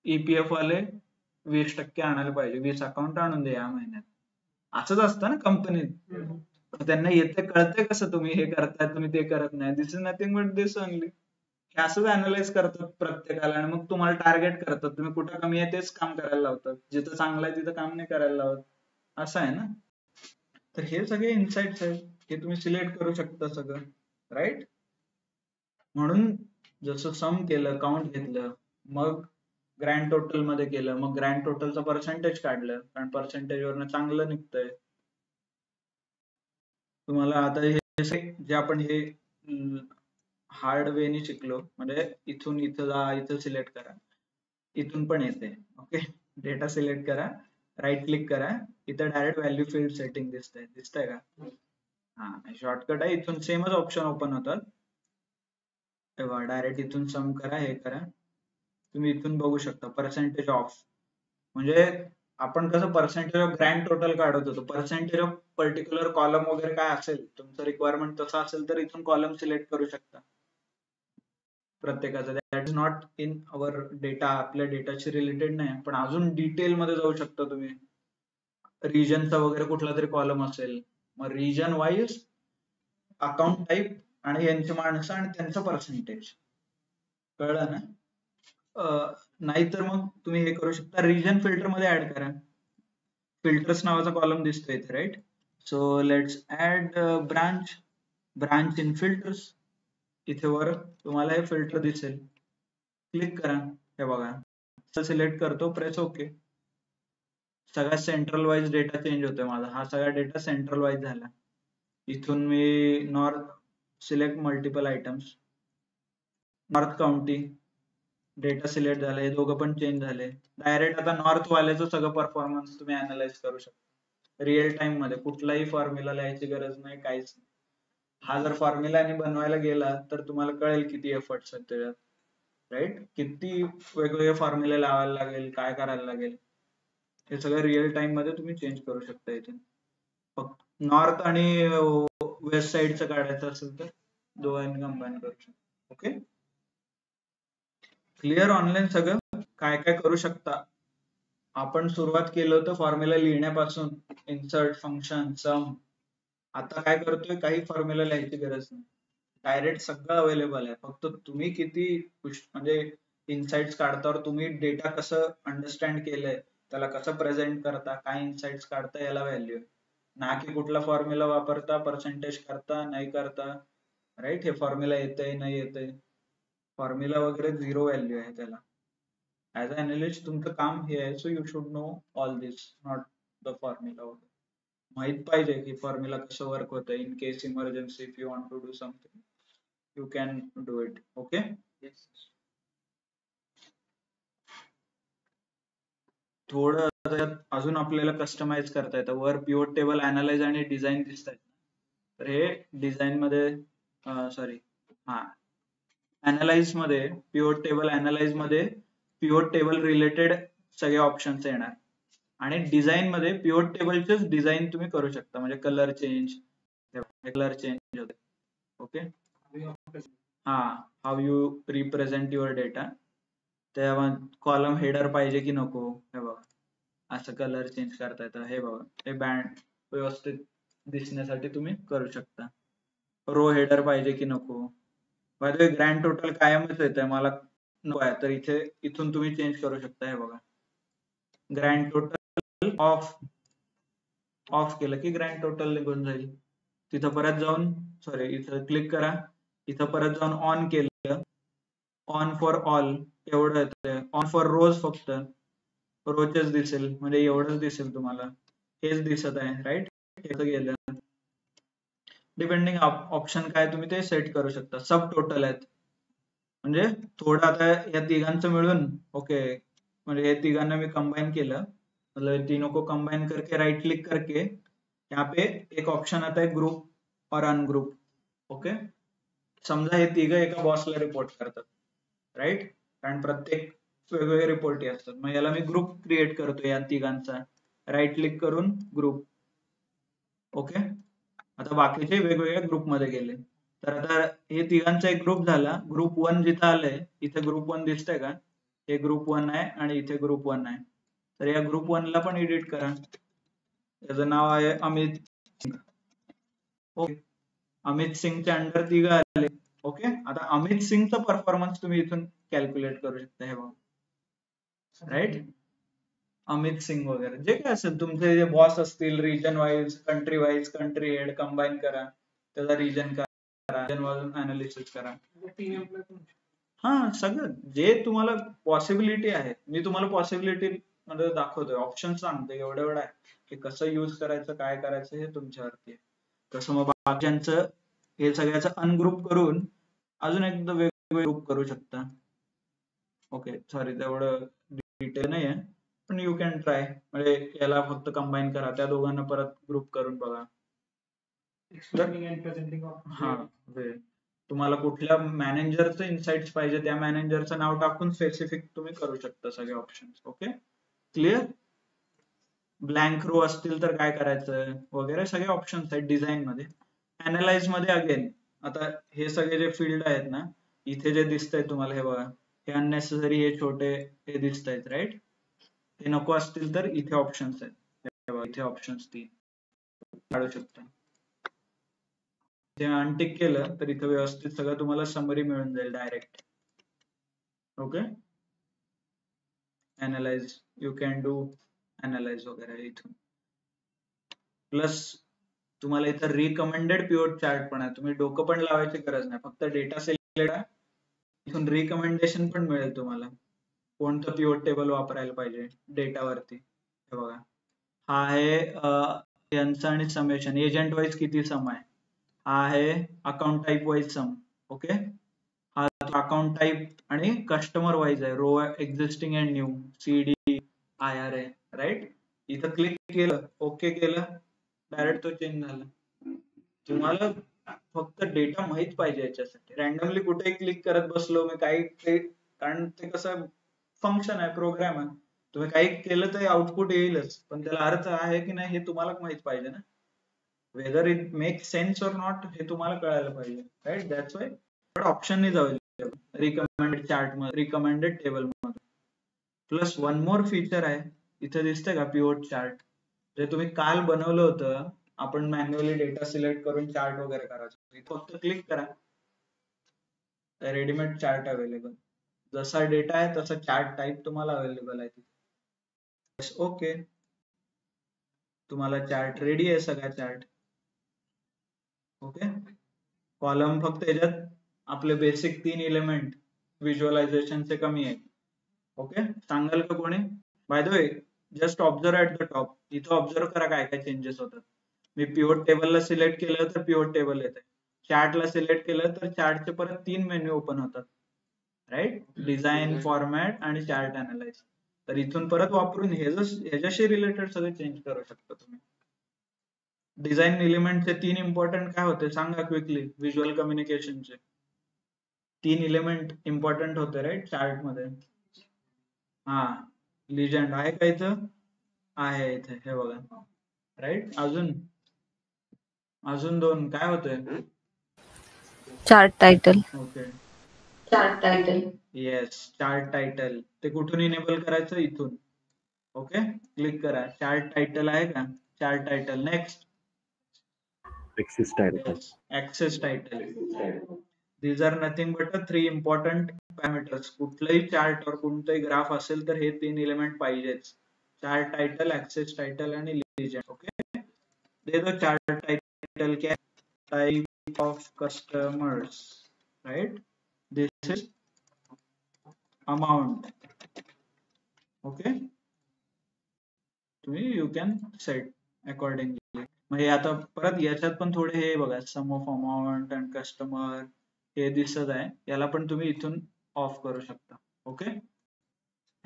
EPF वाले 20% आणायला पाहिजे, 20 अकाउंट आणून दे या महिन्यात. असंच असतं ना कंपनीत. त्यांना येते कळते कसं तुम्ही हे करताय, तुम्ही ते करत नाही. This is nothing but this only. हे असंच अनालाइज करतात प्रत्येकाला आणि मग तुम्हाला टार्गेट करतात. तुम्ही कुठं कमी आहे तेच काम करायला लावतात, जिथं चांगलं आहे तिथं काम नाही करायला लावत. असं आहे ना. तर हे सगळे इन्साइट्स आहेत, हे तुम्ही सिलेक्ट करू शकता सगळं राईट. म्हणून जसं सम केलं, काउंट घेतलं, मग ग्रँड टोटल मध्ये केलं, मग ग्रँड टोटलचं पर्सेंटेज काढलं, कारण पर्सेंटेज वरनं चांगलं निघतंय. तुम्हाला आता हे जे आपण हे हार्ड वेनी शिकलो, म्हणजे इथून इथं जा, इथं सिलेक्ट करा, इथून पण येते. ओके, डेटा सिलेक्ट करा, राईट क्लिक करा, इथं डायरेक्ट व्हॅल्यू फील्ड सेटिंग दिसतंय का? हा, शॉर्टकट आहे. इथून सेमच ऑप्शन ओपन होतात तेव्हा डायरेक्ट इथून सम करा, हे करा. तुम्ही इथून बघू शकता पर्सेंटेज ऑफ, म्हणजे आपण कसं पर्सेंटेज ऑफ ग्रँड टोटल काढत होतो, पर्सेंटेज ऑफ पर्टिक्युलर कॉलम वगैरे काय असेल तुमचं रिक्वायरमेंट तसं असेल तर इथून कॉलम सिलेक्ट करू शकता प्रत्येकाचं. That is not in our data, आपल्या डेटाशी रिलेटेड नाही, पण अजून डिटेल मध्ये जाऊ शकता तुम्ही. रिजनचा वगैरे कुठला तरी कॉलम असेल, मग रिजन वाईज अकाउंट टाईप आणि यांची माणसं आणि त्यांचं पर्सेंटेज. कळलं ना? नाहीतर मग तुम्ही हे करू शकता, रिजन फिल्टर मध्ये ऍड करा. फिल्टर्स नावाचा कॉलम दिसतोय इथे right. So let's add branch in filters. इथे वर तुम्हाला हे फिल्टर दिसेल, क्लिक करा. हे बघा, सिलेक्ट करतो, प्रेस ओके. सगळा सेंट्रल वाईज डेटा चेंज होतोय माझा. हा सगळा डेटा सेंट्रल वाईज झाला. इथून मी north select multiple items, north county data select झाले, हे दोघं पण चेंज झाले. डायरेक्ट आता नॉर्थ वाल्याचं सगळं परफॉर्मन्स तुम्ही अनालाइज करू शकता रिअल टाइम मध्ये. कुठलाही फॉर्म्युला लिहायची गरज नाही, काहीच नाही. हा जर फॉर्म्युला बनवायला गेला तर तुम्हाला कळेल किती एफर्ट्स आहेत त्याच्यात राईट, किती वेगवेगळे फॉर्म्युले लावायला लागेल, काय करायला लागेल. हे सगळं रिअल टाइम मध्ये तुम्ही चेंज करू शकता इथे. फक्त नॉर्थ आणि वेस्ट साइडचं काढायचं असेल तर दोघांनी कंबाईन करू शकता. Okay, clear? ऑनलाईन सगळं काय काय करू शकता. आपण सुरुवात केलं होतं फॉर्म्युला लिहिण्यापासून, इन्सर्ट, फंक्शन, सम. आता काय करतोय, काही फॉर्म्युला लिहायची गरज नाही, डायरेक्ट सगळं अवेलेबल आहे. फक्त तुम्ही किती म्हणजे इन्साइट्स काढता, तुम्ही डेटा कसं अंडरस्टँड केलंय, त्याला कसं प्रेझेंट करता, काय इन्साइट्स काढता, याला व्हॅल्यू आहे. ना की कुठला फॉर्म्युला वापरता, पर्सेंटेज करता, नाही करता राईट. हे फॉर्म्युला येतंय नाही येतंय, फॉर्म्युला वगैरे झिरो व्हॅल्यू आहे त्याला. ऍज अ अनालिस्ट तुमचं काम हे आहे, so you should know all this, not the formula वगैरे. माहित पाहिजे की फॉर्म्युला कसं वर्क होतं. In case emergency, if you want to do something, you can do it. Okay, थोडं अजून आपल्याला कस्टमाइज करता येतं. वर पिव्होट टेबल अनालाइज आणि डिझाईन दिसत आहेत, तर हे डिझाईन मध्ये अनालाइज मध्ये, पिव्होट टेबल अनालाइज मध्ये पिव्होट टेबल रिलेटेड सगळे ऑप्शन्स येणार, आणि डिझाईन मध्ये पिव्होट टेबलचेच डिझाईन तुम्ही करू शकता, म्हणजे कलर चेंज होते. Okay, how you represent your data. तेव्हा कॉलम हेडर पाहिजे की नको, हे बघा असं कलर चेंज करता येतं. हे बघा, हे बँड व्यवस्थित दिसण्यासाठी तुम्ही करू शकता. रो हेडर पाहिजे की नको. Bye the way grand total कायमच येतंय, मला नको आहे तर इथून तुम्ही चेंज करू शकता. हे बघा, ग्रँड टोटल ऑफ केलं की ग्रँड टोटल निघून जाईल. तिथं परत जाऊन इथं क्लिक करा, इथं परत जाऊन ऑन केलं, ऑन फॉर ऑल एवढं येतंय. ऑन फॉर रोज फक्त रोजच दिसेल, म्हणजे एवढंच दिसेल तुम्हाला, हेच दिसत आहे राईट. हे गेलं, डिपेंडिंग ऑप्शन काय तुम्ही ते सेट करू शकता. सब टोटल आहेत म्हणजे थोडं आता या तिघांचं मिळून ओके म्हणजे हे तिघांना मी कंबाइन केलं, मतलब तीनों को कंबाइन करके राइट क्लिक करके यहाँ पे एक ऑप्शन आता है ग्रुप और अनग्रुप. ओके, समजा हे तिघ एका बॉसला रिपोर्ट करतात, राईट, कारण प्रत्येक वेगवेगळे रिपोर्ट असतात. मग याला मी ग्रुप क्रिएट करतो या तिघांचा, राईट क्लिक करून ग्रुप. ओके, आता बाकीचे वेगवेगळ्या ग्रुपमध्ये गेले. तर आता हे तिघांचा एक ग्रुप झाला. ग्रुप 1 जिथं आलंय इथे ग्रुप 1 दिसतंय का? हे ग्रुप 1 आहे आणि इथे ग्रुप 1 आहे. तर या ग्रुप 1 ला पण एडिट करा. त्याचं नाव आहे अमित सिंग. ओके, अमित सिंगच्या अंडर तिघ आले. ओके, आता अमित सिंगचा परफॉर्मन्स तुम्ही इथून कॅल्क्युलेट करू शकता. हे बघा, राईट, अमित सिंग वगैरे जे काय असेल तुमचे जे बॉस असतील, region wise, country head combine करा, त्याचा रिजन करा, रिजन वाईज अनालिसिस करा. हा, सगळं जे तुम्हाला पॉसिबिलिटी आहे मी तुम्हाला पॉसिबिलिटी मध्ये दाखवतोय, ऑप्शन सांगतो एवढं आहे की कसं यूज करायचं, काय करायचं हे तुमच्यावरती आहे. तसं मग बाकीच्यांचं हे सगळ्याचं अनग्रुप करून अजून एकदा वेगवेगळे ग्रुप करू शकता. ओके, सॉरी तेवढं डिटेल नाही आहे, पण यू कॅन ट्राय. म्हणजे याला फक्त कंबाईन करा, त्या दोघांना परत ग्रुप करून बघा. हा, तुम्हाला कुठल्या मॅनेजरचं इन्साइट्स पाहिजे त्या मॅनेजरचं नाव टाकून स्पेसिफिक तुम्ही करू शकता सगळे options. Okay, clear? Blank row असतील तर काय करायचं वगैरे सगळे ऑप्शन्स आहेत डिझाईन मध्ये. अनालाइज मध्ये अगेन आता हे सगळे जे फील्ड आहेत ना, इथे जे दिसतंय तुम्हाला, हे बघा, हे अननेसेसरी, हे छोटे हे दिसत आहेत, राईट. हे नको असतील तर इथे ऑप्शन्स आहेत, इथे ऑप्शन्स 3 काढू शकता. ते अनटिक केलं तर इथे व्यवस्थित सगळं तुम्हाला समरी मिळून जाईल direct. Okay, analyse, you can do analyse वगैरे इथून. प्लस तुम्हाला इथं रिकमेंडेड पिव्होट चार्ट पण आहे, तुम्ही डोकं पण लावायची गरज नाही, फक्त डेटा सिलेक्ट करा, इथून रिकमेंडेशन पण मिळेल तुम्हाला कोणतं पिव्होट टेबल वापरायला पाहिजे डेटावरती. हे बघा, हा आहे यांचं आणि समेशन, एजंट वाईज किती सम आहे, हा आहे account type wise sum. Okay, हा अकाउंट टाइप आणि कस्टमर वाईज आहे, row existing and new, CD IRA, right. इथं क्लिक केलं, ओके केलं, डायरेक्ट तो चेंज झाला. तुम्हाला फक्त डेटा माहित पाहिजे याच्यासाठी. रॅन्डमली कुठेही क्लिक करत बसलो मी काही, कारण ते कसं फंक्शन आहे, प्रोग्राम आहे, तुम्ही काही केलं तर आउटपुट येईलच, पण त्याला अर्थ आहे की नाही हे तुम्हाला माहित पाहिजे ना. वेदर इट मेक सेन्स और नॉट हे तुम्हाला कळायला पाहिजे, राईट. दॅट्स वाय ऑप्शन नाही जाऊ रिकमेंडेड चार्ट मध्ये, रिकमेंडेड टेबल मध्ये. प्लस वन मोर फीचर आहे, इथे दिसतंय का पिव्होट चार्ट, जे तुम्ही काल बनवलं होतं, आपण मॅन्युअली डेटा सिलेक्ट करून चार्ट वगैरे करायचं. फक्त क्लिक करा, रेडीमेड चार्ट अवेलेबल, जसा डेटा आहे तसा चार्ट टाइप तुम्हाला अवेलेबल आहे तिथे. ओके, तुम्हाला चार्ट रेडी आहे, सगळा चार्ट. ओके, कॉलम फक्त याच्यात आपले बेसिक 3 एलिमेंट व्हिज्युअलायझेशनचे कमी आहेत. ओके, सांगाल का कोणी? Bye the way, just observe at the top, इथं ऑब्झर्व करा काय काय चेंजेस होतात. मी पिव्होट टेबलला सिलेक्ट केलं तर पिव्होट टेबल येते, चार्टला सिलेक्ट केलं तर चार्टचे परत 3 मेन्यू ओपन होतात, राईट. डिझाइन, फॉर्मॅट आणि चार्ट अनालाइज. तर इथून परत वापरून ह्याच्याशी रिलेटेड सगळे चेंज करू शकता तुम्ही. डिझाइन एलिमेंटचे 3 इम्पॉर्टंट काय होते सांगा क्विकली. व्हिज्युअल कम्युनिकेशनचे 3 एलिमेंट इम्पॉर्टंट होते, राईट, चार्ट मध्ये. हा, लिजंड आहे का इथं? आहे इथे, हे बघा, राईट. अजून 2 काय होते? Chart title. Okay, chart title. Yes, chart title. ते कुठून इनेबल करायचं? इथून. ओके, क्लिक करा, चार्ट टायटल आहे का? Chart title. Next, Access title. access title. These are nothing but the 3 important parameters. कुठलाही चार्ट और कोणताही ग्राफ असेल तर हे 3 एलिमेंट पाहिजेच, चार्ट टायटल, ऍक्सेस टायटल आणि लिजंड. ओके, दे दो चार्ट टायटल क्या, type of customers, right. This is amount. Okay, तुम्ही यू कॅन सेट अकॉर्डिंगली. म्हणजे आता परत याच्यात पण थोडे हे बघा, सम ऑफ अमाउंट अँड कस्टमर हे दिसत आहे, याला पण तुम्ही इथून ऑफ करू शकता. ओके,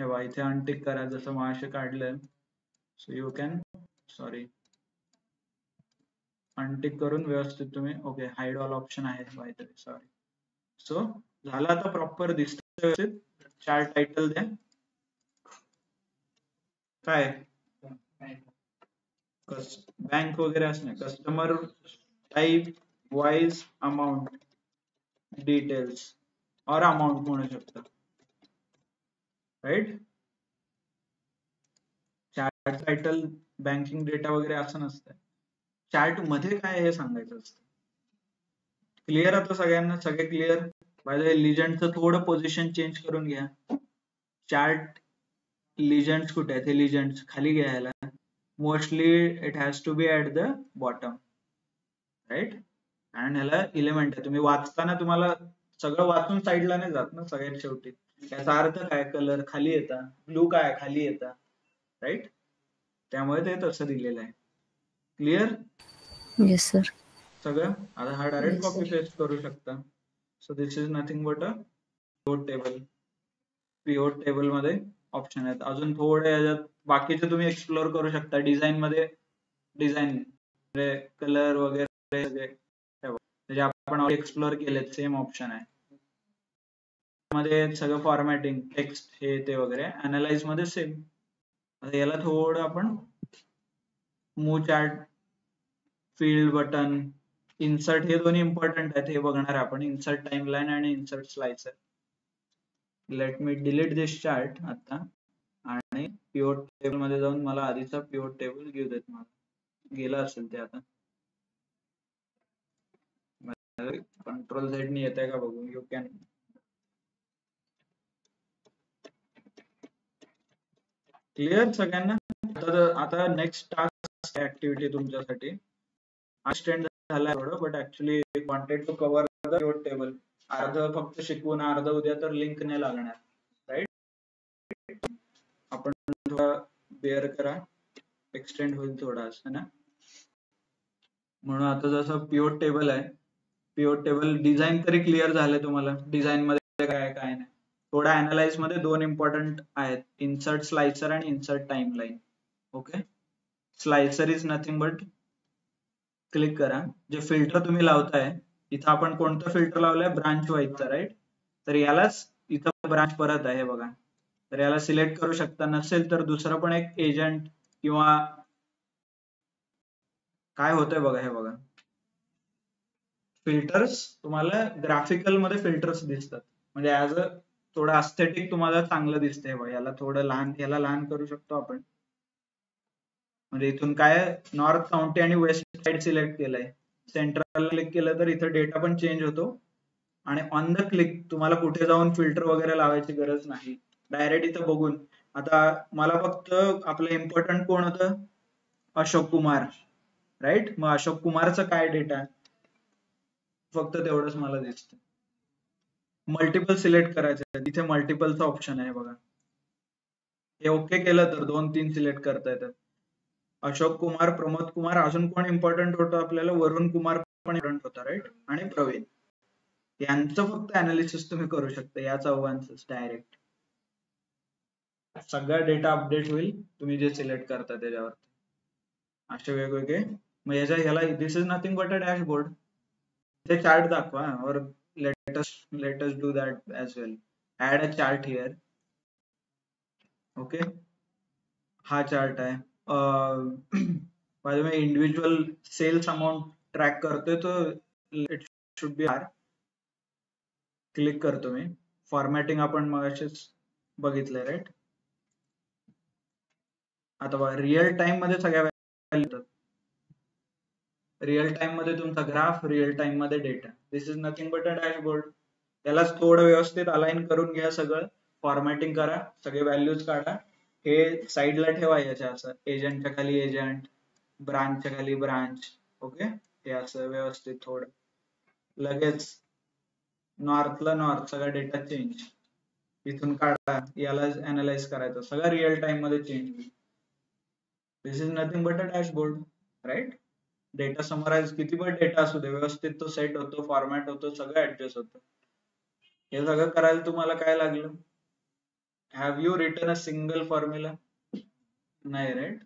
हे बघा इथे अनटिक करा जसं मगाशी काढलंय. सो यू कॅन अनटिक करून व्यवस्थित तुम्ही ओके हाईड ऑल ऑप्शन आहे बाय सॉरी. सो झालं आता प्रॉपर दिसतं व्यवस्थित. चार्ट टायटल द्या. काय बँक वगैरे असणे customer type wise amount details और अमाउंट म्हणू शकता right. Chart title banking data वगैरे असं नसतं. चार्ट मध्ये काय हे सांगायचं असतं. क्लिअर आता सगळ्यांना सगळे क्लिअर. बाय द वे लिजंडचं थोडं पोझिशन चेंज करून घ्या. चार्ट लिजंड्स कुठे आहेत हे लिजंड्स खाली घ्यायला. Mostly it has to be at the bottom right. आणि ह्याला इलेमेंट आहे. तुम्ही वाचताना तुम्हाला सगळं वाचून साईडला नाही जात ना सगळ्यात शेवटी. याचा अर्थ काय कलर खाली येतात ब्लू काय खाली येतात राईट. त्यामुळे ते तसं दिलेलं आहे. Clear Yes, sir. सगळं. आता हा direct Yes, copy sir. Paste करू शकता. So this is nothing but a pivot table. Pivot table मध्ये ऑप्शन आहेत अजून थोडे याच्यात बाकीचे तुम्ही एक्सप्लोर करू शकता. डिझाईन मध्ये डिझाईन कलर वगैरे सगळे आपण एक्सप्लोर केलेत सेम ऑप्शन आहे. मध्ये सगळं फॉर्मॅटिंग टेक्स्ट हे ते वगैरे. अनालाइज मध्ये सेम. आता याला थोडं आपण move chart field button insert हे दोन्ही इम्पॉर्टंट आहेत. हे बघणार आपण इन्सर्ट टाइमलाईन आणि insert slicer. Let me delete this chart आता आणि पिव्होट टेबल मध्ये जाऊन मला आधीचा पिव्होट टेबल घेऊ देत. मला गेला असेल ते आता कंट्रोल झेड ने येत आहे का बघू. यू कॅन क्लिअर सगळ्यांना. आता नेक्स्ट टास्क ऍक्टिव्हिटी तुमच्यासाठी एक्सटेंड झाला थोडं but actually wanted to cover the pivot table. अर्ध फक्त शिकवून अर्ध उद्या तर लिंक नाही लागणार राईट. आपण थोडा बेअर करा एक्सटेंड होईल थोडा असं ना. म्हणून आता जसं पिव्होट टेबल आहे पिव्होट टेबल डिझाईन तरी क्लिअर झालं तुम्हाला. डिझाईन मध्ये काय काय नाही. थोडा अनालाइज मध्ये दोन इम्पॉर्टंट आहेत इन्सर्ट स्लाइसर आणि insert timeline. Okay. Slicer is nothing but click करा. जे फिल्टर तुम्ही लावताय इथं आपण कोणतं फिल्टर लावलंय ब्रांच वाईजचा राईट. तर यालाच इथं ब्रांच परत आहे बघा. तर याला सिलेक्ट करू शकता. नसेल तर दुसरं पण एक एजंट किंवा काय होतंय बघा. हे बघा फिल्टर्स तुम्हाला ग्राफिकल मध्ये फिल्टर्स दिसतात. म्हणजे ऍज अ थोडं अस्थेटिक तुम्हाला चांगलं दिसतंय बघा. याला थोडं लहान याला लहान करू शकतो आपण. म्हणजे इथून काय नॉर्थ काउंटी आणि वेस्ट साइड सिलेक्ट केलंय. सेंट्रल क्लिक केलं तर इथं डेटा पण चेंज होतो. आणि ऑन द क्लिक तुम्हाला कुठे जाऊन फिल्टर वगैरे लावायची गरज नाही. डायरेक्ट इथं बघून आता मला फक्त आपलं इम्पॉर्टंट कोण होतं अशोक कुमार राईट. मग अशोक कुमारचं काय डेटा फक्त तेवढंच मला दिसतं. मल्टिपल सिलेक्ट करायचं तिथे मल्टिपलचा ऑप्शन आहे बघा. हे ओके केलं तर 2-3 सिलेक्ट करता येतात. अशोक कुमार प्रमोद कुमार अजून कोण इम्पॉर्टंट होतं आपल्याला वरुण कुमार पण इम्पॉर्टंट होता राईट. आणि प्रवीण यांचं फक्त अनालिसिस तुम्ही करू शकता या चौघांच डायरेक्ट. सगळा डेटा अपडेट होईल तुम्ही जे सिलेक्ट करता त्याच्यावर. असे वेगवेगळे. मग ह्याला this is nothing but a dashboard. ते चार्ट दाखवा और let us do that as well. Add a chart here. Okay. हा चार्ट आहे. By the way individual sales amount track करतोय तो it should be R. Click करतो मी. फॉर्मॅटिंग आपण मगाशीच बघितलंय राईट. आता बघा रिअल टाइम मध्ये सगळ्या व्हॅल्यू रिअल टाइम मध्ये तुमचा ग्राफ रिअल टाइम मध्ये data. This is nothing but a dashboard. त्याला थोडं व्यवस्थित अलाइन करून घ्या. सगळं फॉर्मॅटिंग करा. सगळे व्हॅल्यूज काढा. हे साईडला ठेवा याच्या असं एजंटच्या खाली एजंट ब्रांचच्या खाली ब्रांच. ओके. हे असं व्यवस्थित थोडं लगेच नॉर्थला नॉर्थ सगळा डेटा चेंज इथून काढा. याला अनालाइज करायचं सगळं रिअल टाइम मध्ये चेंज होईल. This is nothing but a dashboard right. Data summarise किती पण डेटा असू दे व्यवस्थित तो सेट होतो फॉर्मॅट होतो सगळं ऍडजस्ट होतं. हे सगळं करायला तुम्हाला काय लागलं have you written a single formula? नाही, राईट.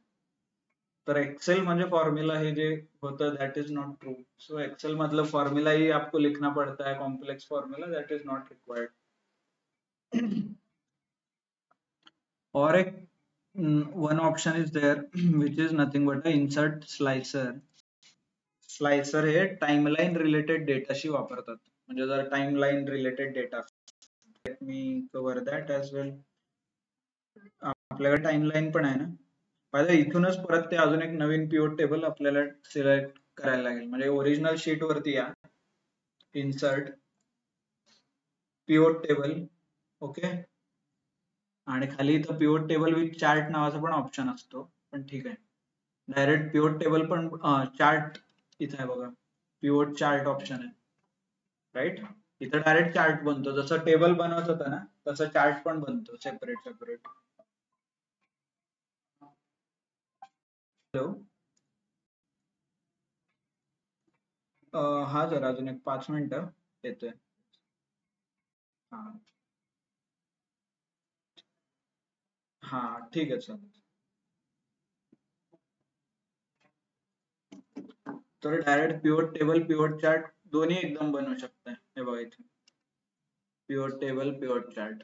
तर एक्सेल म्हणजे फॉर्म्युला हे जे होतं that is not true. So Excel मतलब फॉर्म्युला ही आपको लिखना पड़ता है, complex formula, that is not required. और एक one option is there which is nothing but a insert slicer. Slicer हे टाइमलाईन रिलेटेड डेटाशी वापरतात. म्हणजे जर timeline related data, let me cover that as well. आपल्याकडे टाइमलाईन पण आहे ना. पाहिजे इथूनच परत ते अजून एक नवीन पिव्होट टेबल आपल्याला सिलेक्ट करायला लागेल. म्हणजे ओरिजिनल शीट वरती या, इन्सर्ट पिव्होट टेबल, ओके. आणि खाली इथं पिव्होट टेबल विथ चार्ट नावाचा पण ऑप्शन असतो, पण ठीक आहे. डायरेक्ट पिव्होट टेबल पण चार्ट इथे आहे बघा, पिव्होट चार्ट ऑप्शन आहे, राईट. इथं डायरेक्ट चार्ट बनतो. जसं टेबल बनवत होता ना तसं चार्ट पण बनतो सेपरेट सेपरेट. हॅलो, हा जरा अजून एक 5 मिनिटं येतोय. हा हा ठीक आहे सर. तर direct pivot table pivot chart दोन्ही एकदम बनवू शकताय. हे बघा इथे pivot table pivot chart.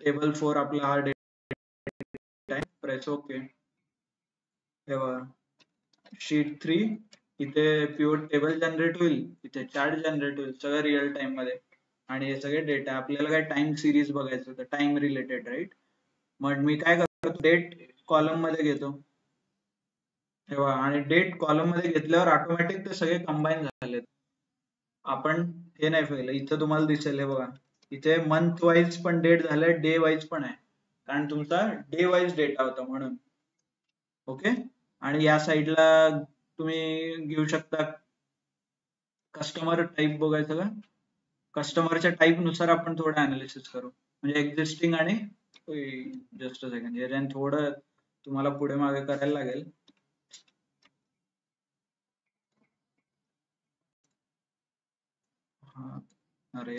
Table 4 आपला हा डेटा आहे, प्रेस ओके. हे बघा शीट 3 इथे पिव्होट टेबल जनरेट होईल, इथे चार्ट जनरेट होईल, सगळं रिअल टाइम मध्ये. आणि हे सगळे डेटा आपल्याला काय टाइम सिरीज बघायचं होतं, टाइम रिलेटेड, राईट. मग मी काय करतो, डेट कॉलम मध्ये घेतो, तेव्हा, आणि डेट कॉलम मध्ये घेतल्यावर ऑटोमॅटिक ते सगळे कंबाईन झालेत. आपण हे नाही पाहिलं, इथं तुम्हाला दिसेल हे बघा, इथे मंथ वाईज पण डेट झालंय, डे वाईज पण आहे, कारण तुमचा डे वाईज डेटा होता म्हणून, ओके. आणि या साईडला तुम्ही घेऊ शकता कस्टमर टाईप बघायचं का. कस्टमरच्या टाईप नुसार आपण थोडं अनालिसिस करू, म्हणजे एक्झिस्टिंग आणि जस्ट अ सेकंड, याच्याने थोडं तुम्हाला पुढे मागे करायला लागेल. हा अरे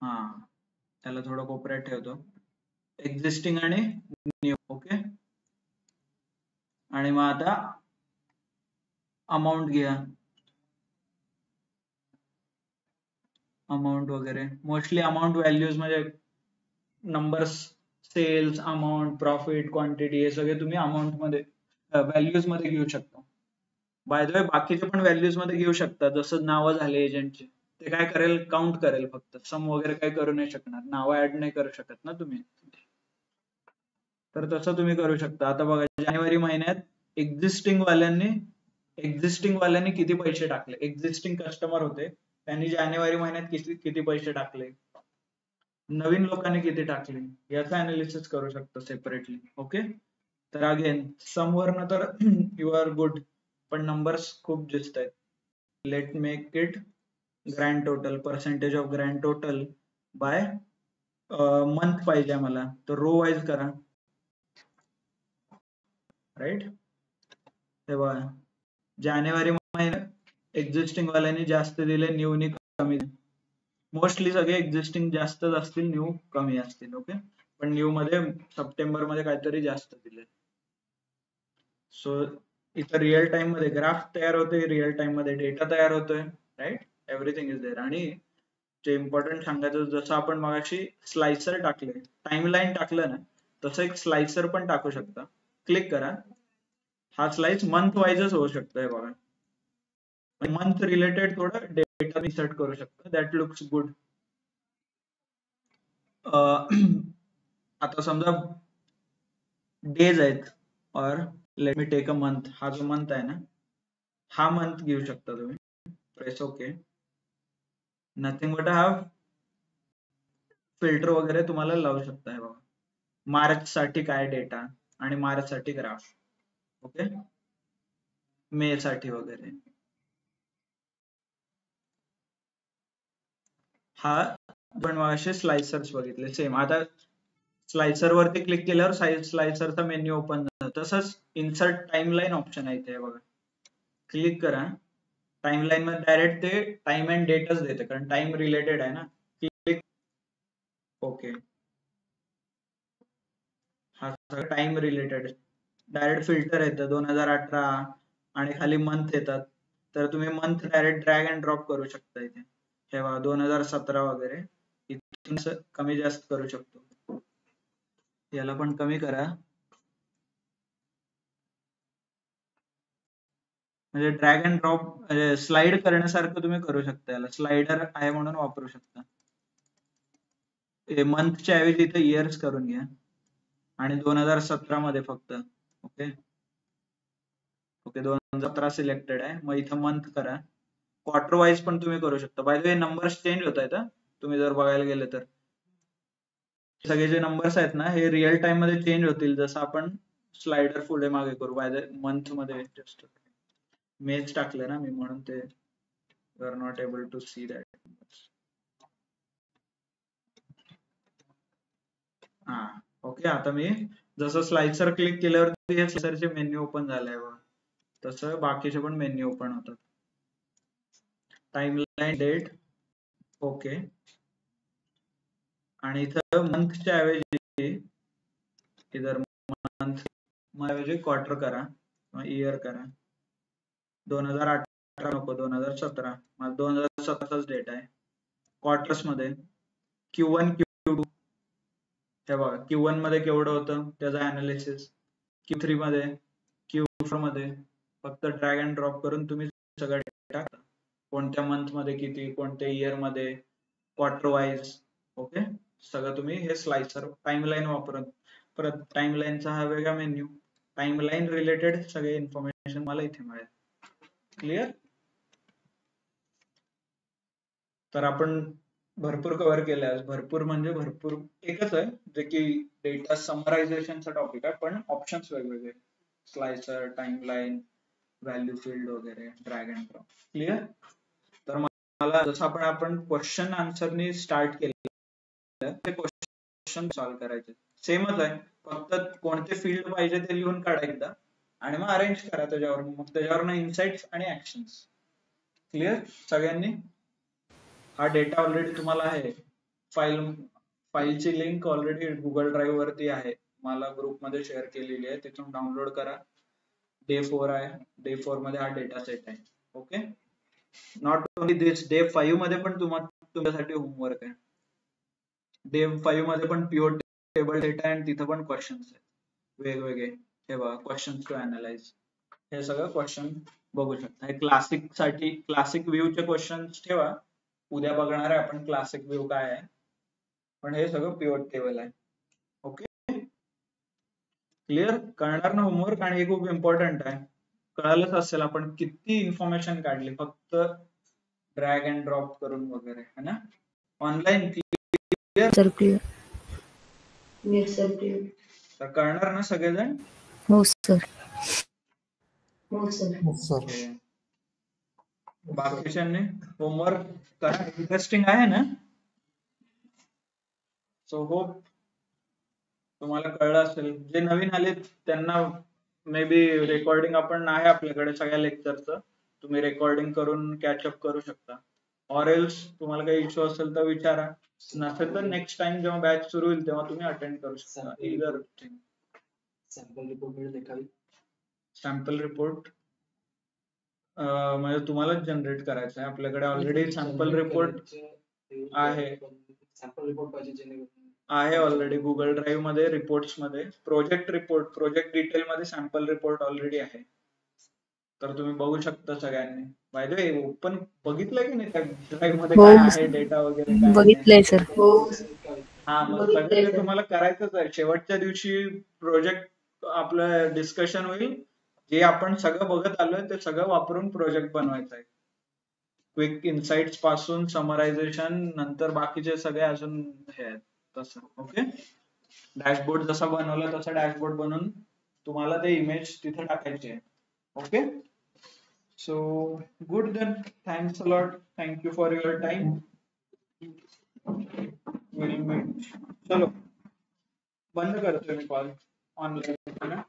हा, त्याला थोडं कोपऱ्यात ठेवतो, एक्झिस्टिंग आणि न्यू, ओके. आणि मग आता अमाऊंट घ्या, अमाऊंट वगैरे. मोस्टली अमाऊंट व्हॅल्यूज म्हणजे numbers, sales, amount, profit, quantity, हे सगळे तुम्ही अमाऊंट मध्ये व्हॅल्यूज मध्ये घेऊ शकता. बाय द वे बाकीचे पण व्हॅल्यूज मध्ये घेऊ शकता, जसं नावं झाले एजंटचे, ते काय करेल, काउंट करेल फक्त, सम वगैरे काय करू नाही शकणार, नावं ऍड नाही करू शकत ना तुम्ही. तर तसं तुम्ही करू शकता. आता बघा जानेवारी महिन्यात एक्झिस्टिंग वाल्यांनी किती पैसे टाकले, एक्झिस्टिंग कस्टमर होते त्यांनी जानेवारी महिन्यात किती पैसे टाकले, नवीन लोकांनी किती टाकले, याचं अनालिसिस करू शकतो सेपरेटली, ओके. तर अगेन सम वरनं तर यू आर गुड, पण नंबर्स खूप दिसत आहेत. Let make it grand total, percentage of grand total by month पाहिजे मला, तर रो वाईज करा, राईट. तेव्हा जानेवारी महिन्यात एक्झिस्टिंग वाल्यांनी जास्त दिले, न्यूनी कमी. मोस्टली सगळे एक्झिस्टिंग जास्तच असतील, न्यू कमी असतील, ओके. पण न्यू मध्ये सप्टेंबर मध्ये काहीतरी जास्त दिले. सो इथं रिअल टाइम मध्ये ग्राफ तयार होतोय, रिअल टाइम मध्ये डेटा तयार होतोय, राईट. Everything is there. आणि जे इम्पॉर्टंट सांगायचं, जसं आपण मगाशी स्लायसर टाकले, टाइमलाईन टाकलं ना, तसं एक स्लायसर पण टाकू शकता. क्लिक करा, हा स्लाइस मंथ वाईजच होऊ शकतो, हे बघा, मंथ रिलेटेड थोडं डेटा इन्सर्ट करू शकतो, दॅट लुक्स गुड. आता समजा डेज आहेत, और let me take a month, हा जो मंथ आहे ना, हा मंथ घेऊ शकता तुम्ही, प्रेस ओके. नथिंग बट हा फिल्टर वगैरे तुम्हाला लावू शकता, हे बघा, मार्च साठी काय डेटा, आणि मार्च साठी ग्राफ, ओके, मे साठी वगैरे. हा पण असे स्लायसर्स बघितले सेम. आता स्लायसर वरती क्लिक केल्यावर स्लायसरचा मेन्यू ओपन झाला. तसंच इन्सर्ट टाइमलाईन ऑप्शन आहे इथे बघा, क्लिक करा, टाइमलाईन मध्ये डायरेक्ट ते टाइम अँड डेटच देते, कारण टाइम रिलेटेड आहे ना. क्लिक. ओके, हा सगळं टाइम रिलेटेड. डायरेक्ट फिल्टर येतं 2018 आणि खाली मंथ येतात, तर तुम्ही month direct drag and drop करू शकता इथे. ठेवा 2017 वगैरे इथून कमी जास्त करू शकतो. याला पण कमी करा, म्हणजे ड्रॅग अँड ड्रॉप स्लाइड करण्यासारखं तुम्ही करू शकता. याला स्लाइडर आहे म्हणून वापरू शकता. मंथच्या ऐवजी इथे इयर्स करून घ्या आणि 2017 मध्ये फक्त. ओके ओके, 2017 सिलेक्टेड आहे, मग इथं मंथ करा. क्वार्टर वाईज पण तुम्ही करू शकता. Bye the way numbers change होत आहेत, तुम्ही जर बघायला गेले तर सगळे जे नंबर्स आहेत ना हे रिअल टाइम मध्ये चेंज होतील जसं आपण स्लाइडर पुढे मागे करू. बाय द मंथ मध्ये जस्ट मेच टाकलं ना मी, म्हणून ते you are not able to see that. हा ओके, आता मी जसं स्लाइसर क्लिक केल्यावरती हे स्लाइसरचे मेन्यू ओपन झालाय बघा, तसं बाकीचे पण मेन्यू ओपन होतात. टाइमलाईन, डेट, ओके, आणि इथं मंथच्या ऐवजी इधर मंथ ऐवजी क्वार्टर करा किंवा इयर करा. 2018 नको, 2017, माझा 2017च डेट आहे. क्वार्टर्स मध्ये Q1 Q2 हे बघा, Q1 मध्ये केवढं होतं त्याचा अनालिसिस, Q3 मध्ये, Q4 मध्ये. फक्त ड्रॅग अँड ड्रॉप करून तुम्ही सगळं डेटा टाकता, कोणत्या मंथ मध्ये किती, कोणत्या इयर मध्ये, क्वार्टर वाईज. ओके, सगळं तुम्ही हे स्लाइसर टाइमलाईन वापरून. परत टाइमलाईनचा हा वेगळा मेन्यू, टाइमलाईन रिलेटेड सगळे इन्फॉर्मेशन मला इथे मिळेल. क्लिअर? तर आपण भरपूर कव्हर केलं आज, भरपूर म्हणजे भरपूर. एकच आहे जे की डेटा समरायझेशनचा टॉपिक आहे, पण ऑप्शन्स वेगवेगळे, स्लाइसर, टाइमलाईन, व्हॅल्यू फील्ड वगैरे, ड्रॅग अँड ड्रॉप. क्लिअर? तर मला जसं आपण क्वेश्चन आन्सरनी स्टार्ट केलं, ते क्वेश्चन सॉल्व्ह करायचे सेमच आहे, फक्त कोणते फील्ड पाहिजे ते लिहून काढा एकदा आणि मग अरेंज करा त्याच्यावर, मग त्याच्यावरनं इनसाइट्स आणि ऍक्शन्स. क्लिअर सगळ्यांनी? हा डेटा ऑलरेडी तुम्हाला आहे, फाईलची लिंक ऑलरेडी गुगल ड्राईव्ह वरती आहे, मला ग्रुपमध्ये शेअर केलेली आहे, तिथून डाउनलोड करा. डे 4 आहे, डे 4 मध्ये हा डेटा सेट आहे. Okay, not only this, day 5 मध्ये पण तुमच्यासाठी होमवर्क आहे. डे 5 मध्ये पण प्युअर टेबल डेटा आहे आणि तिथं पण क्वेश्चन्स आहेत वेगवेगळे. हे बघा, क्वेश्चन्स टू अनालाइज, हे सगळं क्वेश्चन बघू शकता. हे क्लासिक साठी क्लासिक व्ह्यूचे क्वेश्चन्स ठेवा, उद्या बघणार आहे आपण क्लासिक व्ह्यू काय आहे, पण हे सगळं प्युअर टेबल आहे. Okay, clear? कळणार ना होमवर्क? आणि हे खूप इम्पॉर्टंट आहे, कळालंच असेल आपण किती इन्फॉर्मेशन काढली फक्त ड्रॅग अँड ड्रॉप करून वगैरे, है ना? Online. Sir clear. Yes, sir. Clear. तर कळणार ना सगळेजण? हो सर. हो, sir. ओके, बाकीच्यांनी होमवर्क करा, इंटरेस्टिंग आहे ना? सो होप तुम्हाला कळलं असेल. जे नवीन आले त्यांना मे बी रेकॉर्डिंग आपण आहे आपल्याकडे सगळ्या लेक्चरचं, तुम्ही रेकॉर्डिंग करून कॅचअप करू शकता. ऑर एल्स तुम्हाला काही इश्यू असेल तर विचारा, नसेल तर नेक्स्ट टाइम जेव्हा बॅच सुरू होईल तेव्हा तुम्ही अटेंड करू शकता. इधर सॅम्पल रिपोर्ट मिळेल का? सॅम्पल रिपोर्ट म्हणजे तुम्हालाच जनरेट करायचं आहे, आपल्याकडे ऑलरेडी सॅम्पल रिपोर्ट आहे. सॅम्पल रिपोर्ट पाहिजे आहे ऑलरेडी गुगल ड्राईव्ह मध्ये, रिपोर्ट्स मध्ये, प्रोजेक्ट रिपोर्ट, प्रोजेक्ट डिटेल मध्ये सॅम्पल रिपोर्ट ऑलरेडी आहे, तर तुम्ही बघू शकता सगळ्यांनी. बाय द वे ओपन बघितलंय की नाही त्या ड्राईव्ह मध्ये काय आहे, डेटा वगैरे काय बघितलंय सर. हो. हा, मग सगळं ते तुम्हाला करायचंच आहे. शेवटच्या दिवशी प्रोजेक्ट आपलं डिस्कशन होईल, जे आपण सगळं बघत आलोय ते सगळं वापरून प्रोजेक्ट बनवायचा आहे. क्विक इनसाइट्स पासून समरायझेशन, नंतर बाकीचे सगळे अजून हे आहेत तसं. ओके, डॅशबोर्ड जसा बनवला तसा डॅशबोर्ड बनवून तुम्हाला ते इमेज तिथे टाकायची आहे. Okay, so good then, thanks a lot, thank you for your time. Will meet. चलो बंद करतोय मी कॉल ऑनलाईन.